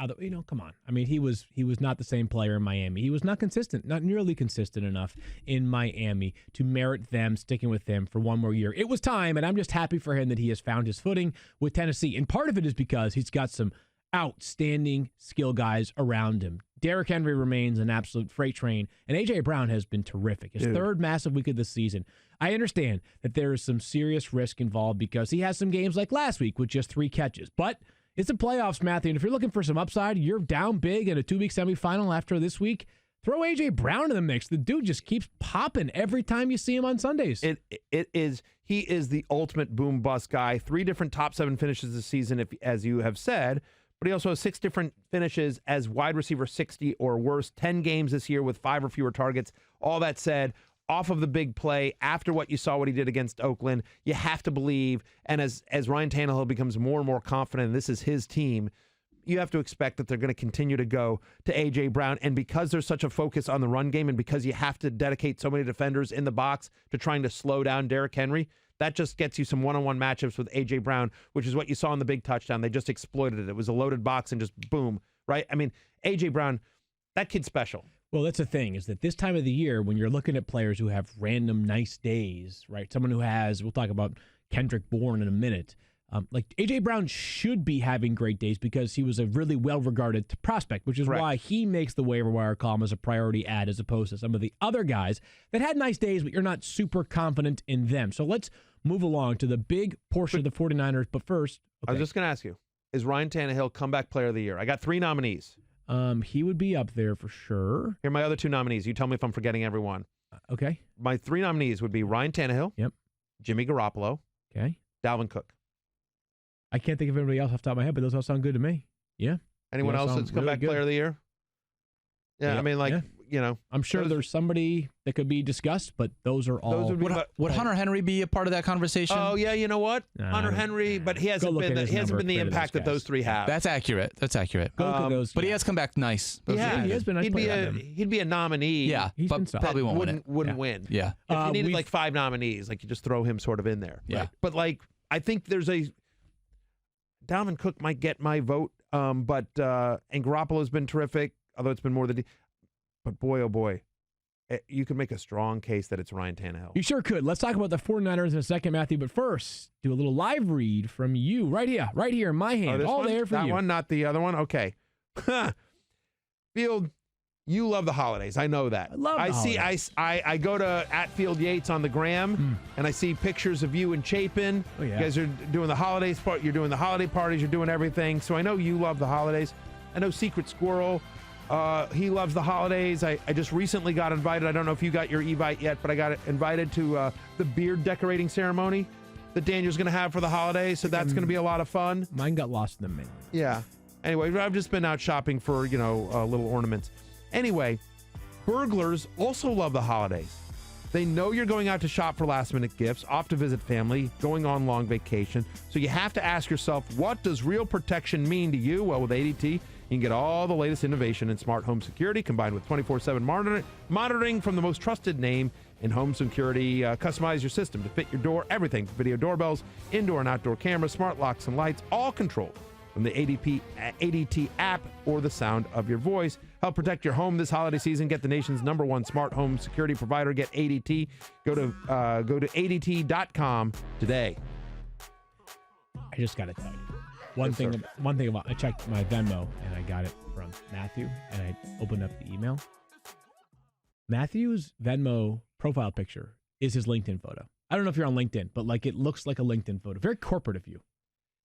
Come on. I mean, he was not the same player in Miami. He was not consistent, not nearly consistent enough in Miami to merit them sticking with him for one more year. It was time, and I'm just happy for him that he has found his footing with Tennessee. And part of it is because he's got some outstanding skill guys around him. Derrick Henry remains an absolute freight train, and A.J. Brown has been terrific. His third massive week of the season. I understand that there is some serious risk involved because he has some games like last week with just 3 catches. But it's the playoffs, Matthew, and if you're looking for some upside, you're down big in a 2-week semifinal after this week, throw A.J. Brown in the mix. The dude just keeps popping every time you see him on Sundays. He is the ultimate boom-bust guy. 3 different top 7 finishes this season, as you have said. But he also has 6 different finishes as wide receiver 60 or worse, 10 games this year with 5 or fewer targets. All that said, off of the big play, after what you saw what he did against Oakland, you have to believe, and as Ryan Tannehill becomes more and more confident, and this is his team, you have to expect that they're going to continue to go to A.J. Brown. And because there's such a focus on the run game and because you have to dedicate so many defenders in the box to trying to slow down Derrick Henry, that just gets you some one-on-one matchups with A.J. Brown, which is what you saw in the big touchdown. They just exploited it. It was a loaded box and just boom, right? I mean, A.J. Brown, that kid's special. Well, that's the thing, is that this time of the year, when you're looking at players who have random nice days, right? Someone who has, we'll talk about Kendrick Bourne in a minute. Like A.J. Brown should be having great days because he was a really well-regarded prospect, which is why he makes the waiver wire column as a priority ad as opposed to some of the other guys that had nice days, but you're not super confident in them. So let's move along to the big portion of the 49ers. But first, I was just going to ask you, is Ryan Tannehill comeback player of the year? I got 3 nominees. He would be up there for sure. Here are my other 2 nominees. You tell me if I'm forgetting everyone. Okay. My 3 nominees would be Ryan Tannehill. Yep. Jimmy Garoppolo. Okay. Dalvin Cook. I can't think of anybody else off the top of my head, but those all sound good to me. Yeah. Anyone else that's comeback player of the year? Yeah, I mean, you know. I'm sure there's somebody that could be discussed, but those are all. Would Hunter Henry be a part of that conversation? Oh, yeah, you know what? Hunter Henry, but he hasn't been the impact that those 3 have. That's accurate. Go look at those. But he has come back nice. He has been nice. He'd be a nominee. Yeah, but probably won't win. Yeah. If you needed like 5 nominees, like you just throw him sort of in there. Yeah. Right? But like, I think there's Dalvin Cook might get my vote, and Garoppolo's been terrific, although it's been more than. But boy, oh boy, you could make a strong case that it's Ryan Tannehill. You sure could. Let's talk about the 49ers in a second, Matthew. But first, do a little live read from you right here in my hand. All there for you. That one, not the other one? Okay. Field, you love the holidays. I know that. I love the holidays. I go to @Field Yates on the gram, and I see pictures of you and Chapin. Oh, yeah. You guys are doing the holidays part. You're doing the holiday parties. You're doing everything. So I know you love the holidays. I know Secret Squirrel, he loves the holidays. I just recently got invited. I don't know if you got your Evite yet, but I got invited to the beard decorating ceremony that Daniel's going to have for the holidays. So that's going to be a lot of fun. Mine got lost in the menu. Yeah. Anyway, I've just been out shopping for, little ornaments. Anyway, burglars also love the holidays. They know you're going out to shop for last-minute gifts, off to visit family, going on long vacation. So you have to ask yourself, what does real protection mean to you? Well, with ADT, you can get all the latest innovation in smart home security combined with 24/7 monitoring from the most trusted name in home security. Customize your system to fit your door. Everything from video doorbells, indoor and outdoor cameras, smart locks and lights, all controlled from the ADT app or the sound of your voice. Help protect your home this holiday season. Get the nation's #1 smart home security provider. Get ADT. Go to ADT.com today. I just got to tell you. One thing about I checked my Venmo and I got it from Matthew and I opened up the email. Matthew's Venmo profile picture is his LinkedIn photo. I don't know if you're on LinkedIn, but like it looks like a LinkedIn photo. Very corporate of you.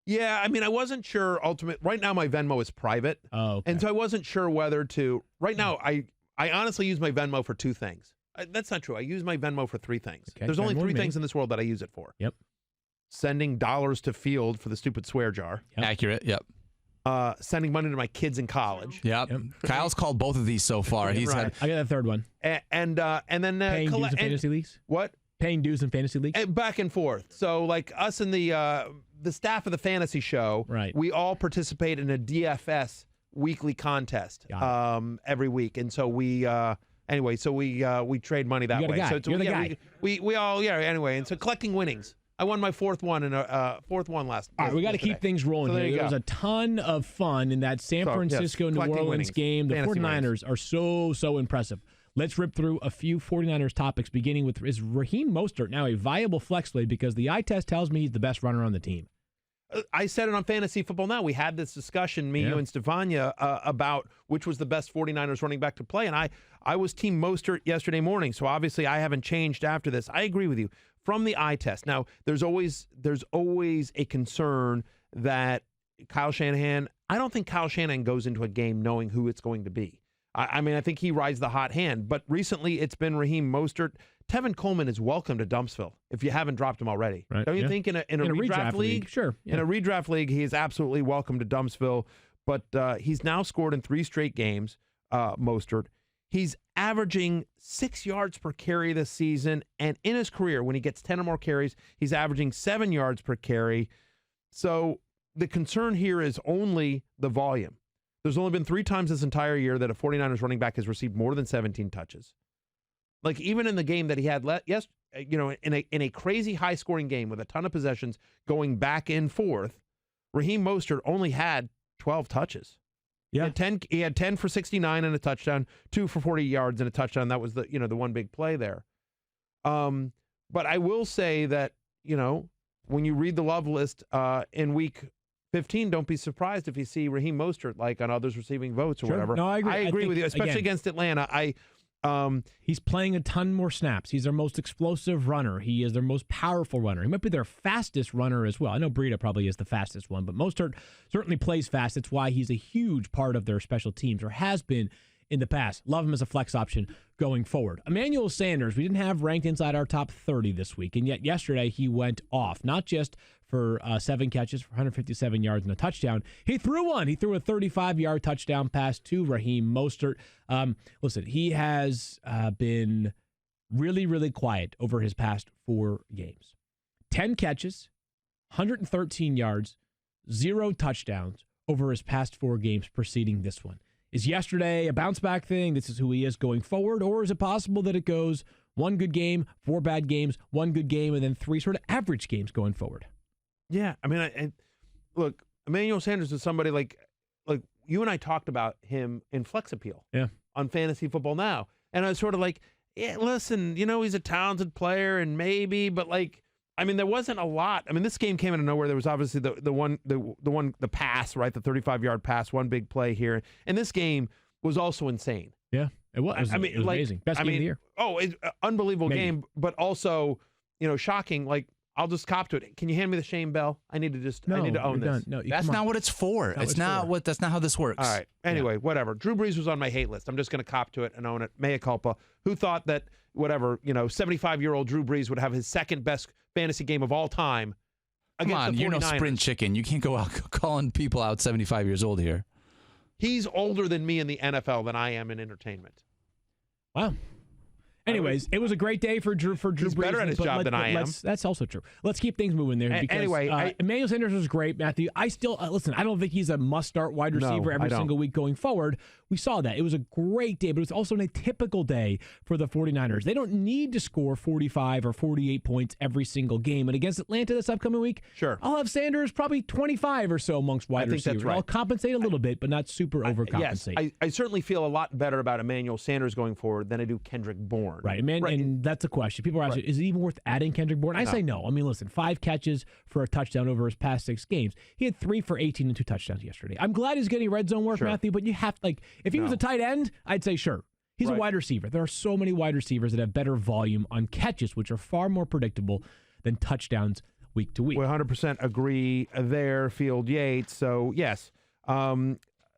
Yeah, I mean, I wasn't sure. Right now, my Venmo is private. Oh, okay. And so I wasn't sure whether to. Right now, I honestly use my Venmo for 2 things. That's not true. I use my Venmo for 3 things. Okay, there's only 3 things in this world that I use it for. Yep. Sending dollars to Field for the stupid swear jar. Yep. Accurate. Yep. sending money to my kids in college. Yep. Kyle's called both of these so far. He's Right. had. I got that third one. And then Paying dues in fantasy leagues? What? Paying dues in fantasy leagues? And back and forth. So like us and the staff of the fantasy show, Right. we all participate in a DFS weekly contest every week, and so we we trade money that You got a way. guy. So it's, You're the guy. We all anyway, and so collecting winnings. I won my fourth one last. All right, we got to yesterday. keep things rolling So here. there you There was go. a ton of fun in that San Francisco New collecting Orleans winnings. game. The Fantasy 49ers are so impressive. Let's rip through a few 49ers topics, beginning with, is Raheem Mostert now a viable flex play? Because the eye test tells me he's the best runner on the team. I said it on Fantasy Football Now. We had this discussion, you and Stefania, about which was the best 49ers running back to play. And I was Team Mostert yesterday morning, so obviously I haven't changed after this. I agree with you. From the eye test. Now, there's always a concern that Kyle Shanahan, I don't think Kyle Shanahan goes into a game knowing who it's going to be. I mean, I think he rides the hot hand. But recently it's been Raheem Mostert. Tevin Coleman is welcome to Dumpsville if you haven't dropped him already. Right, Don't you think in a redraft league? Sure. In a redraft league, he is absolutely welcome to Dumpsville. But he's now scored in 3 straight games, Mostert. He's averaging 6 yards per carry this season. And in his career, when he gets 10 or more carries, he's averaging 7 yards per carry. So the concern here is only the volume. There's only been 3 times this entire year that a 49ers running back has received more than 17 touches. Like even in the game that he had, in a crazy high-scoring game with a ton of possessions going back and forth, Raheem Mostert only had 12 touches. Yeah. He had 10 for 69 and a touchdown, 2 for 40 yards and a touchdown. That was the one big play there. But I will say that, when you read the love list in week 15, don't be surprised if you see Raheem Mostert like on others receiving votes or whatever. No, I agree. I agree with you, especially against Atlanta. He's playing a ton more snaps. He's their most explosive runner. He is their most powerful runner. He might be their fastest runner as well. I know Breida probably is the fastest one, but Mostert certainly plays fast. That's why he's a huge part of their special teams, or has been in the past. Love him as a flex option going forward. Emmanuel Sanders, we didn't have ranked inside our top 30 this week, and yet yesterday he went off, not just for 7 catches for 157 yards and a touchdown. He threw one. He threw a 35-yard touchdown pass to Raheem Mostert. Listen, he has been really, really quiet over his past 4 games. 10 catches, 113 yards, 0 touchdowns over his past 4 games preceding this one. Is yesterday a bounce-back thing? This is who he is going forward? Or is it possible that it goes 1 good game, 4 bad games, 1 good game, and then 3 sort of average games going forward? Yeah, I mean, look, Emmanuel Sanders is somebody like you and I talked about him in Flex Appeal on Fantasy Football Now. And I was sort of like, yeah, listen, he's a talented player and maybe, but there wasn't a lot. I mean, this game came out of nowhere. There was obviously the pass, right? The 35-yard pass, one big play here. And this game was also insane. Yeah, it was. It was amazing. Best game of the year. Oh, it's an unbelievable game, but also, shocking. I'll just cop to it. Can you hand me the Shane Bell? I need to own this. No, that's not what it's for. That's not how this works. All right. Anyway, whatever. Drew Brees was on my hate list. I'm just going to cop to it and own it. Mea culpa. Who thought that 75-year-old Drew Brees would have his second best fantasy game of all time against the 49ers? You're no spring chicken. You can't go out calling people out 75 years old here. He's older than me in the NFL than I am in entertainment. Wow. Anyways, it was a great day for Drew Brees. He's better at his job than I am. That's also true. Let's keep things moving there. Because, anyway, Emmanuel Sanders was great, Matthew. I still, listen, I don't think he's a must-start wide receiver every single week going forward. We saw that. It was a great day, but it was also an atypical day for the 49ers. They don't need to score 45 or 48 points every single game. And against Atlanta this upcoming week, sure, I'll have Sanders probably 25 or so amongst wide receivers. That's right. I'll compensate a little bit, but not super overcompensate. Yes, I certainly feel a lot better about Emmanuel Sanders going forward than I do Kendrick Bourne. Right, and that's a question. People are asking, is it even worth adding Kendrick Bourne? I say no. I mean, listen, 5 catches for a touchdown over his past 6 games. He had 3 for 18 and 2 touchdowns yesterday. I'm glad he's getting red zone work, Matthew, but you have, if he was a tight end, I'd say sure. He's a wide receiver. There are so many wide receivers that have better volume on catches, which are far more predictable than touchdowns week to week. We 100% agree there, Field Yates. So, yes,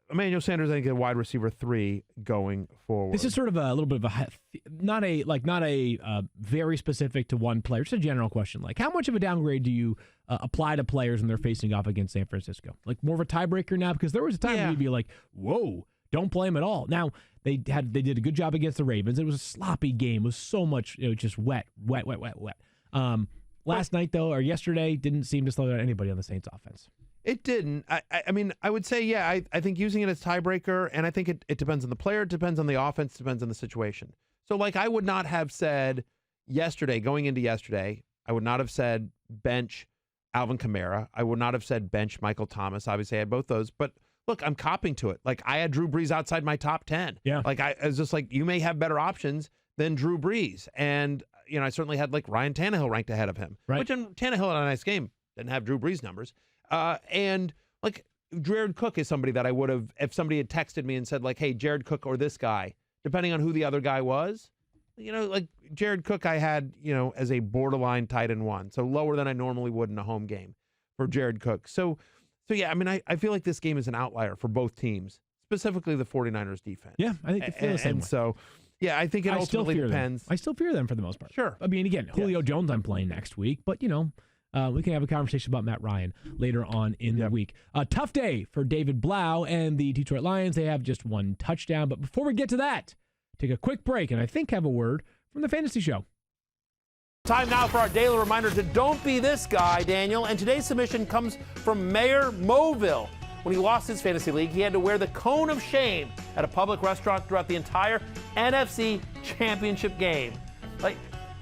Emmanuel Sanders, I think, a wide receiver 3 going forward. This is sort of a little bit of not a very specific to one player. Just a general question. Like, how much of a downgrade do you apply to players when they're facing off against San Francisco? Like, more of a tiebreaker now? Because there was a time where you'd be like, whoa, don't play him at all. Now, they did a good job against the Ravens. It was a sloppy game. It was so much, just wet. Last night, though, or yesterday, didn't seem to slow down anybody on the Saints offense. It didn't. I mean, I would say, yeah, I think using it as tiebreaker, and I think it depends on the player, it depends on the offense, it depends on the situation. So, like, I would not have said going into yesterday, I would not have said bench Alvin Kamara. I would not have said bench Michael Thomas. Obviously, I had both those. But, look, I'm copping to it. Like, I had Drew Brees outside my top 10. Yeah. Like, I was just like, you may have better options than Drew Brees. And, I certainly had, like, Ryan Tannehill ranked ahead of him. Right. Which, Tannehill had a nice game. Didn't have Drew Brees numbers. And like Jared Cook is somebody that I would have, if somebody had texted me and said like, hey, Jared Cook or this guy, depending on who the other guy was, like Jared Cook I had, as a borderline tight end 1. So lower than I normally would in a home game for Jared Cook. So yeah, I mean, I feel like this game is an outlier for both teams, specifically the 49ers defense. Yeah, I think they feel the same way. So, yeah, I think it ultimately depends. I still fear them for the most part. Sure. I mean, again, Julio Jones I'm playing next week, but, we can have a conversation about Matt Ryan later on in the week. A tough day for David Blau and the Detroit Lions. They have just 1 touchdown. But before we get to that, take a quick break and I think have a word from the Fantasy Show. Time now for our daily reminder to don't be this guy, Daniel. And today's submission comes from Mayor Moville. When he lost his fantasy league, he had to wear the cone of shame at a public restaurant throughout the entire NFC Championship game.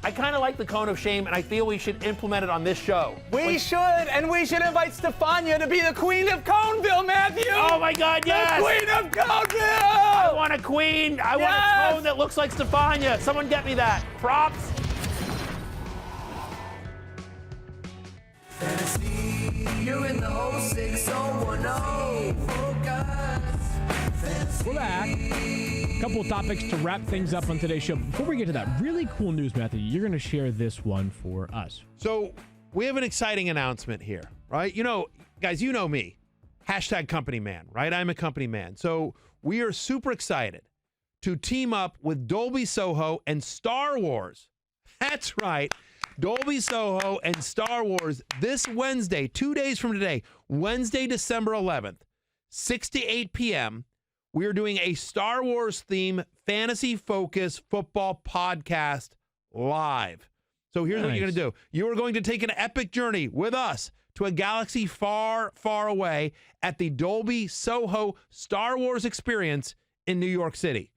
I kind of like the cone of shame, and I feel we should implement it on this show. We should invite Stefania to be the queen of Coneville, Matthew. Oh, my God, yes. The queen of Coneville. I want a queen. I want a cone that looks like Stefania. Someone get me that. Props. Fantasy, you're in the whole 6010. Focus. We're back. A couple of topics to wrap things up on today's show. Before we get to that, really cool news, Matthew. You're going to share this one for us. So we have an exciting announcement here, right? Guys, you know me. #company man, right? I'm a company man. So we are super excited to team up with Dolby Soho and Star Wars. That's right. Dolby Soho and Star Wars this Wednesday, 2 days from today, Wednesday, December 11th, 6 to 8 p.m., we are doing a Star Wars theme fantasy focus football podcast live. So here's what you're going to do. You are going to take an epic journey with us to a galaxy far, far away at the Dolby Soho Star Wars experience in New York City.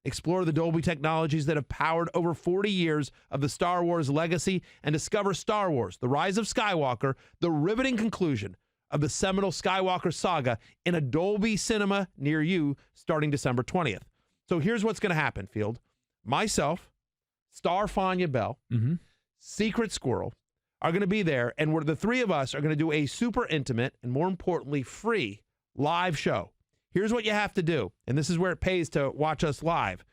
Explore the Dolby technologies that have powered over 40 years of the Star Wars legacy and discover Star Wars, The Rise of Skywalker, the riveting conclusion of the seminal Skywalker saga in a Dolby cinema near you starting December 20th. So here's what's going to happen, Field. Myself, Star Fanya Bell, Secret Squirrel are going to be there, and the 3 of us are going to do a super intimate and, more importantly, free live show. Here's what you have to do, and this is where it pays to watch us live.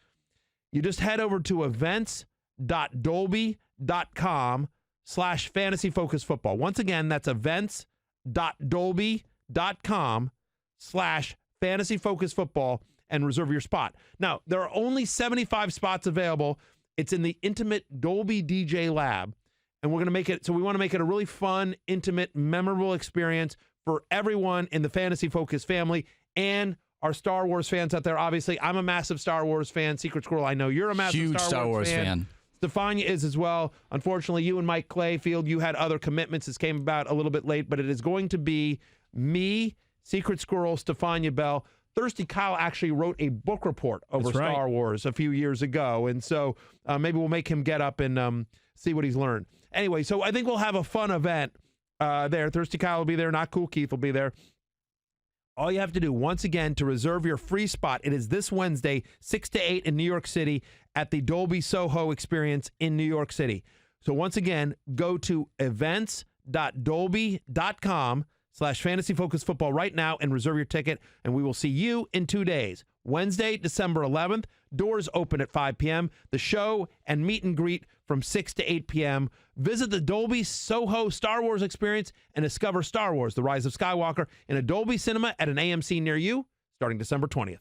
You just head over to events.dolby.com/fantasyfocusfootball. Once again, that's events.dolby.com/fantasyfocusfootball and reserve your spot. Now, there are only 75 spots available. It's in the intimate Dolby DJ Lab, and we're going to make it, so we want to make it a really fun, intimate, memorable experience for everyone in the Fantasy Focus family and our Star Wars fans out there. Obviously, I'm a massive Star Wars fan. Secret Squirrel, I know you're a massive Huge Star Wars fan. Stefania is as well. Unfortunately, you and Mike Clayfield, you had other commitments. This came about a little bit late, but it is going to be me, Secret Squirrel, Stefania Bell. Thirsty Kyle actually wrote a book report over Star Wars a few years ago, and so maybe we'll make him get up and see what he's learned. Anyway, so I think we'll have a fun event there. Thirsty Kyle will be there. Not Cool Keith will be there. All you have to do, once again, to reserve your free spot, it is this Wednesday, 6 to 8 in New York City at the Dolby Soho experience in New York City. So once again, go to events.dolby.com/fantasyfocusfootball right now and reserve your ticket, and we will see you in 2 days. Wednesday, December 11th, doors open at 5 p.m. The show and meet and greet from 6 to 8 p.m. Visit the Dolby Soho Star Wars experience and discover Star Wars, The Rise of Skywalker in a Dolby cinema at an AMC near you starting December 20th.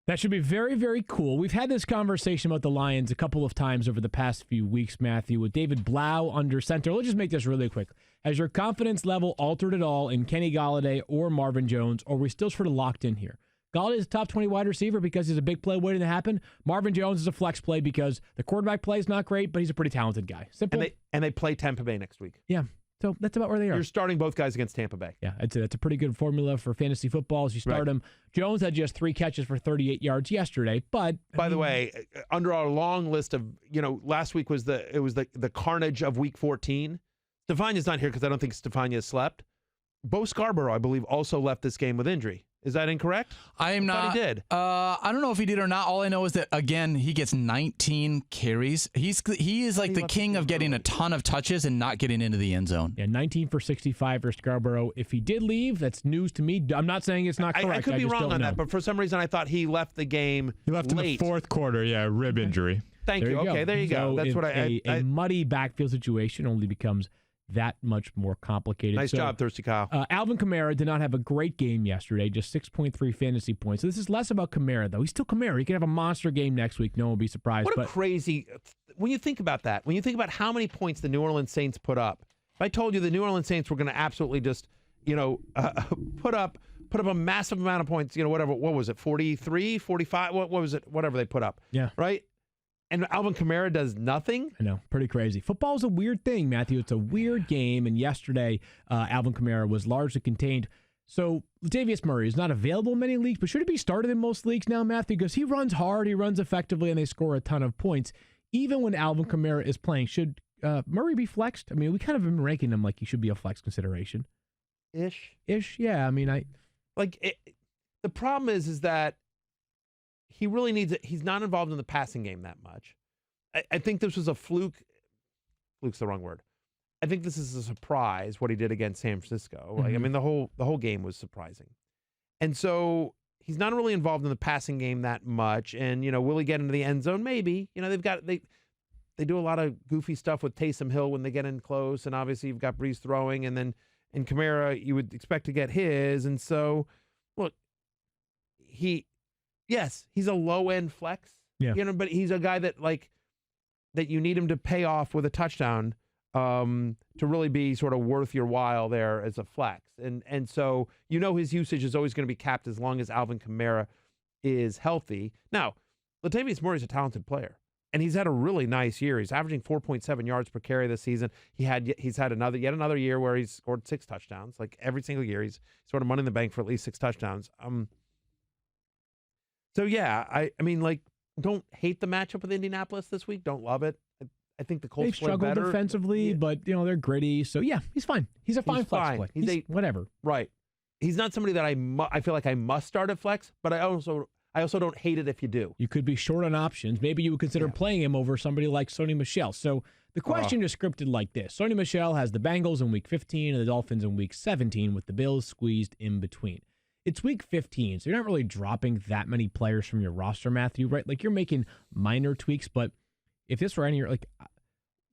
That should be very, very cool. We've had this conversation about the Lions a couple of times over the past few weeks, Matthew, with David Blau under center. Let's just make this really quick. Has your confidence level altered at all in Kenny Golladay or Marvin Jones, or are we still sort of locked in here? Golladay is a top 20 wide receiver because he's a big play waiting to happen. Marvin Jones is a flex play because the quarterback play is not great, but he's a pretty talented guy. Simple. And they play Tampa Bay next week. Yeah. So that's about where they are. You're starting both guys against Tampa Bay. Yeah, that's a pretty good formula for fantasy football as you start him. Jones had just 3 catches for 38 yards yesterday, but by the way, under our long list of, last week was the carnage of week 14. Stefania's not here because I don't think Stefania slept. Beau Scarborough, I believe, also left this game with injury. Is that incorrect? I am not. I thought he did. I don't know if he did or not. All I know is that, again, he gets 19 carries. He is like the king of getting a ton of touches and not getting into the end zone. Yeah, 19 for 65 for Scarborough. If he did leave, that's news to me. I'm not saying it's not correct. I could be wrong on that, but for some reason I thought he left the game He left late. in the fourth quarter, rib injury. Thank you. Okay, there you go. That's what a muddy backfield situation only becomes that much more complicated. Nice job, Thirsty Kyle. Alvin Kamara did not have a great game yesterday, just 6.3 fantasy points. So this is less about Kamara, though. He's still Kamara. He could have a monster game next week. No one will be surprised. What a crazy... When you think about that, when you think about how many points the New Orleans Saints put up, if I told you the New Orleans Saints were going to absolutely just, put up a massive amount of points, whatever, what was it, 43, 45, what was it, whatever they put up. Yeah. Right? And Alvin Kamara does nothing? I know. Pretty crazy. Football is a weird thing, Matthew. It's a weird game. And yesterday, Alvin Kamara was largely contained. So Latavius Murray is not available in many leagues, but should he be started in most leagues now, Matthew? Because he runs hard, he runs effectively, and they score a ton of points. Even when Alvin Kamara is playing, should Murray be flexed? I mean, we kind of been ranking him like he should be a flex consideration. Ish, yeah. I mean, the problem is that he really needs it. He's not involved in the passing game that much. I think this was a fluke. Fluke's the wrong word. I think this is a surprise what he did against San Francisco. Mm-hmm. I mean, the whole game was surprising, and so he's not really involved in the passing game that much. And will he get into the end zone? Maybe. They do a lot of goofy stuff with Taysom Hill when they get in close, and obviously you've got Brees throwing, and then in Kamara you would expect to get his, and so look, Yes, he's a low-end flex, but he's a guy that that you need him to pay off with a touchdown to really be sort of worth your while there as a flex. And so his usage is always going to be capped as long as Alvin Kamara is healthy. Now, Latavius Murray's a talented player, and he's had a really nice year. He's averaging 4.7 yards per carry this season. He's had yet another year where he's scored 6 touchdowns. Like every single year, he's sort of money in the bank for at least 6 touchdowns. So, yeah, I mean, don't hate the matchup with Indianapolis this week. Don't love it. I think the Colts play struggle better defensively, but, they're gritty. So, yeah, he's fine. He's a fine flex play. He's whatever. Right. He's not somebody that I feel like I must start at flex, but I also don't hate it if you do. You could be short on options. Maybe you would consider playing him over somebody like Sony Michel. So the question is scripted like this. Sony Michel has the Bengals in week 15 and the Dolphins in week 17 with the Bills squeezed in between. It's week 15, so you're not really dropping that many players from your roster, Matthew, right? Like, you're making minor tweaks, but if this were any,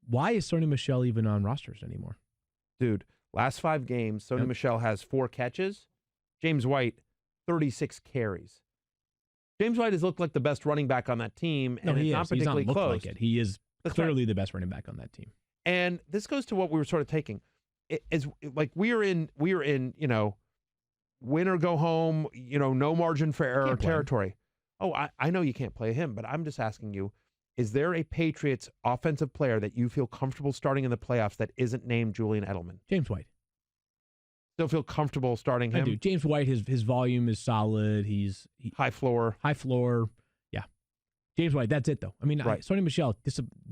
why is Sony Michel even on rosters anymore? Dude, last 5 games, Sony Michel has 4 catches. James White, 36 carries. James White has looked like the best running back on that team, and it's not particularly close. Like it. He is clearly the best running back on that team. And this goes to what we were sort of taking. We are in, win or go home, no margin for error territory. Oh, I know you can't play him, but I'm just asking you, is there a Patriots offensive player that you feel comfortable starting in the playoffs that isn't named Julian Edelman? James White. Still feel comfortable starting him? I do. James White, his volume is solid. He's high floor. Yeah. James White, that's it, though. I mean, Sony Michel,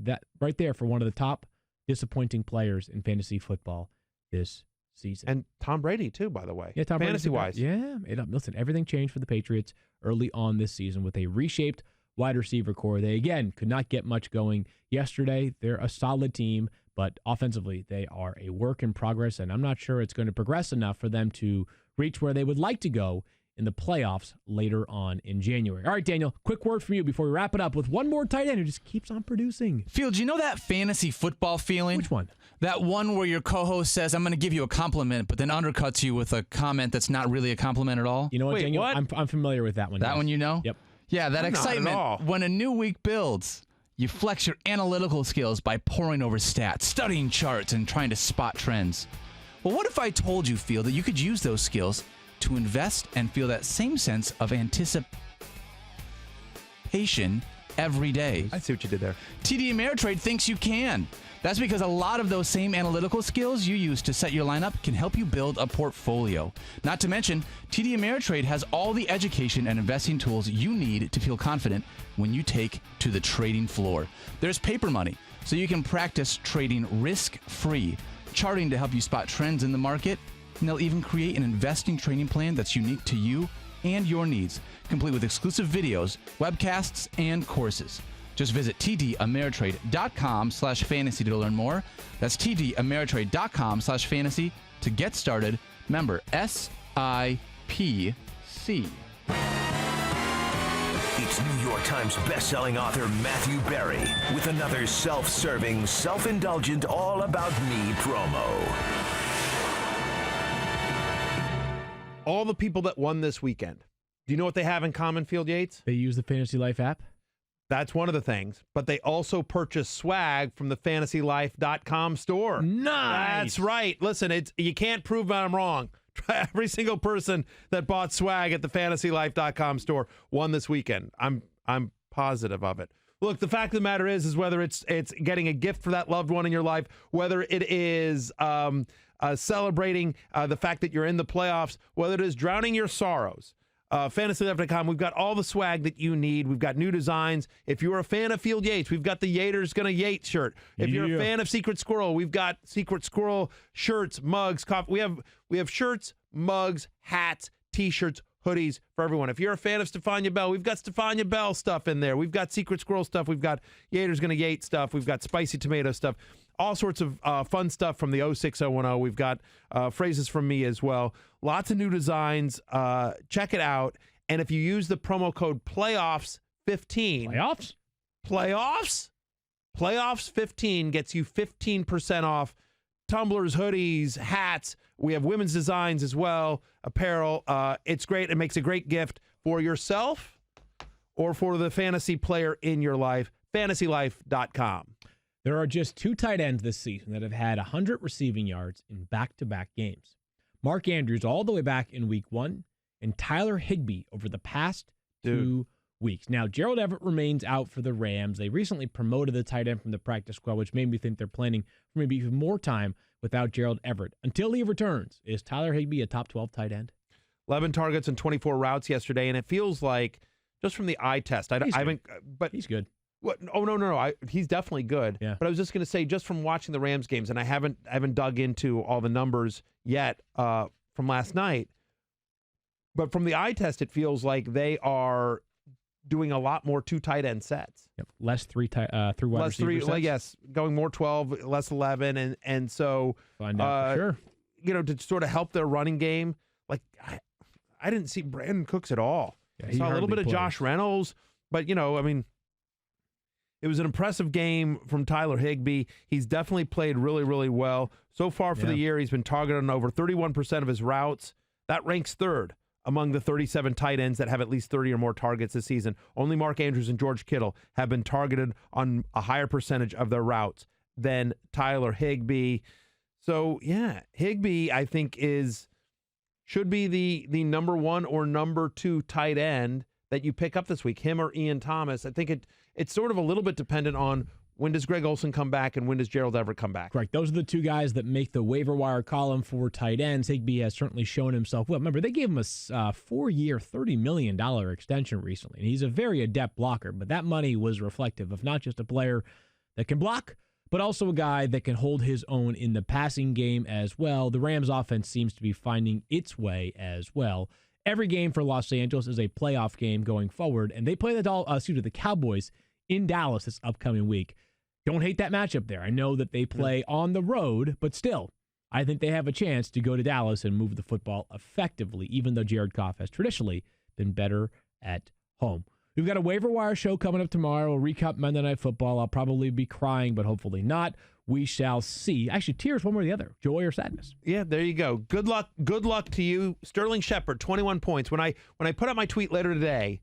that right there for one of the top disappointing players in fantasy football this season. And Tom Brady, too, by the way. Yeah, Tom Brady. Fantasy-wise. Yeah. Listen, everything changed for the Patriots early on this season with a reshaped wide receiver core. They, again, could not get much going yesterday. They're a solid team, but offensively, they are a work in progress, and I'm not sure it's going to progress enough for them to reach where they would like to go in the playoffs later on in January. All right, Daniel, quick word from you before we wrap it up with one more tight end who just keeps on producing. Fields, you know that fantasy football feeling? Which one? That one where your co-host says, I'm going to give you a compliment, but then undercuts you with a comment that's not really a compliment at all? You know what, Wait, Daniel? what? I'm familiar with that one. That yes. one you know? Yep. Yeah, that Not at excitement. all. When a new week builds, you flex your analytical skills by poring over stats, studying charts, and trying to spot trends. Well, what if I told you, Field, that you could use those skills to invest and feel that same sense of anticipation every day? I see what you did there. TD Ameritrade thinks you can. That's because a lot of those same analytical skills you use to set your lineup can help you build a portfolio. Not to mention, TD Ameritrade has all the education and investing tools you need to feel confident when you take to the trading floor. There's paper money, so you can practice trading risk-free, charting to help you spot trends in the market, and they'll even create an investing training plan that's unique to you and your needs, complete with exclusive videos, webcasts, and courses. Just visit tdameritrade.com/fantasy to learn more. That's tdameritrade.com/fantasy to get started. Member SIPC. It's New York Times bestselling author Matthew Berry with another self-serving, self-indulgent, all-about-me promo. All the people that won this weekend, do you know what they have in common, Field Yates? They use the Fantasy Life app? That's one of the things. But they also purchase swag from the fantasylife.com store. Nice. That's right. Listen, you can't prove that I'm wrong. Every single person that bought swag at the fantasylife.com store won this weekend. I'm positive of it. Look, the fact of the matter is whether it's getting a gift for that loved one in your life, whether it is celebrating the fact that you're in the playoffs, whether it is drowning your sorrows. FantasyLife.com, we've got all the swag that you need. We've got new designs. If you're a fan of Field Yates, we've got the Yater's Gonna Yate shirt. If you're a fan of Secret Squirrel, we've got Secret Squirrel shirts, mugs, coffee. We have shirts, mugs, hats, T-shirts, hoodies for everyone. If you're a fan of Stephania Bell, we've got Stephania Bell stuff in there. We've got Secret Squirrel stuff. We've got Yater's Gonna Yate stuff. We've got spicy tomato stuff. All sorts of fun stuff from the 06010. We've got phrases from me as well. Lots of new designs. Check it out. And if you use the promo code PLAYOFFS15. PLAYOFFS15 gets you 15% off tumblers, hoodies, hats. We have women's designs as well, apparel. It's great. It makes a great gift for yourself or for the fantasy player in your life. FantasyLife.com. There are just 2 tight ends this season that have had 100 receiving yards in back-to-back games. Mark Andrews all the way back in week 1, and Tyler Higbee over the past 2 weeks. Now, Gerald Evert remains out for the Rams. They recently promoted the tight end from the practice squad, which made me think they're planning for maybe even more time without Gerald Evert. Until he returns, is Tyler Higbee a top 12 tight end? 11 targets and 24 routes yesterday, and it feels like, just from the eye test, He's good. What? Oh, no. He's definitely good. Yeah. But I was just going to say, just from watching the Rams games, and I haven't dug into all the numbers yet from last night, but from the eye test, it feels like they are doing a lot more 2 tight end sets. Yep. Less 3 wide receiver sets. Yes, going more 12, less 11, and so Find out for sure. To sort of help their running game. Like I didn't see Brandon Cooks at all. Yeah, I saw a little bit of Josh Reynolds, but it was an impressive game from Tyler Higbee. He's definitely played really, really well. So far for the year, he's been targeted on over 31% of his routes. That ranks 3rd among the 37 tight ends that have at least 30 or more targets this season. Only Mark Andrews and George Kittle have been targeted on a higher percentage of their routes than Tyler Higbee. So, yeah, Higbee, I think, should be the number 1 or number 2 tight end that you pick up this week, him or Ian Thomas. I think it's sort of a little bit dependent on when does Greg Olsen come back and when does Gerald Evert come back. Correct. Those are the 2 guys that make the waiver wire column for tight ends. Higbee has certainly shown himself well. Remember, they gave him a 4-year, $30 million extension recently, and he's a very adept blocker, but that money was reflective of not just a player that can block, but also a guy that can hold his own in the passing game as well. The Rams offense seems to be finding its way as well. Every game for Los Angeles is a playoff game going forward, and they play the Cowboys in Dallas this upcoming week. Don't hate that matchup there. I know that they play on the road, but still, I think they have a chance to go to Dallas and move the football effectively, even though Jared Goff has traditionally been better at home. We've got a waiver wire show coming up tomorrow. We'll recap Monday Night Football. I'll probably be crying, but hopefully not. We shall see. Actually, tears one way or the other, joy or sadness. Yeah, there you go. Good luck to you. Sterling Shepard, 21 points. When I put out my tweet later today,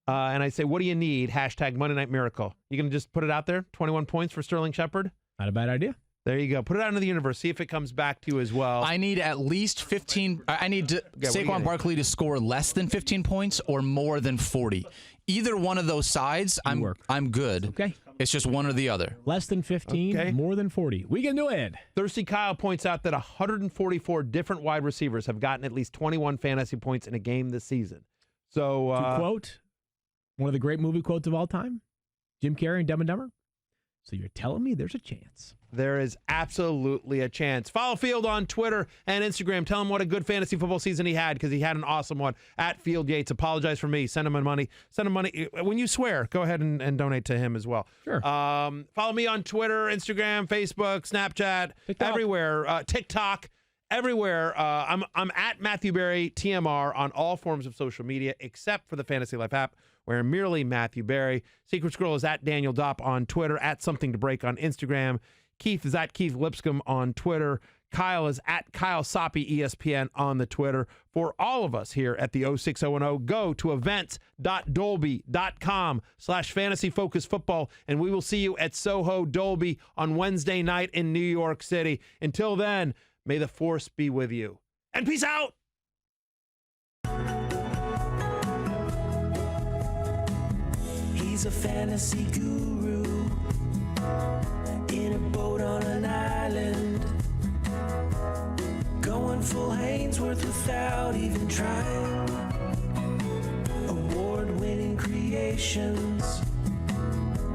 and I say, what do you need? Hashtag Monday Night Miracle. You going to just put it out there? 21 points for Sterling Shepard? Not a bad idea. There you go. Put it out into the universe. See if it comes back to you as well. I need at least 15. I need Saquon Barkley to score less than 15 points or more than 40. Either one of those sides, I'm good. Okay. It's just one or the other. Less than 15, more than 40. We can do it. Thirsty Kyle points out that 144 different wide receivers have gotten at least 21 fantasy points in a game this season. So, to quote one of the great movie quotes of all time, Jim Carrey and Dumb and Dumber. So you're telling me there's a chance? There is absolutely a chance. Follow Field on Twitter and Instagram. Tell him what a good fantasy football season he had, because he had an awesome one. At Field Yates. Apologize for me. Send him money. Send him money. When you swear, go ahead and donate to him as well. Sure. Follow me on Twitter, Instagram, Facebook, Snapchat, everywhere. TikTok, everywhere. I'm at Matthew Berry, TMR, on all forms of social media except for the Fantasy Life app, where I'm merely Matthew Berry. Secret Squirrel is at Daniel Dopp on Twitter, at Something to Break on Instagram. Keith is at Keith Lipscomb on Twitter. Kyle is at Kyle Soppy ESPN on the Twitter. For all of us here at the 06010, go to events.dolby.com/fantasyfocusfootball, and we will see you at Soho Dolby on Wednesday night in New York City. Until then, may the force be with you. And peace out! He's a fantasy guru in a boat on an island, going full Hainsworth without even trying. Award-winning creation.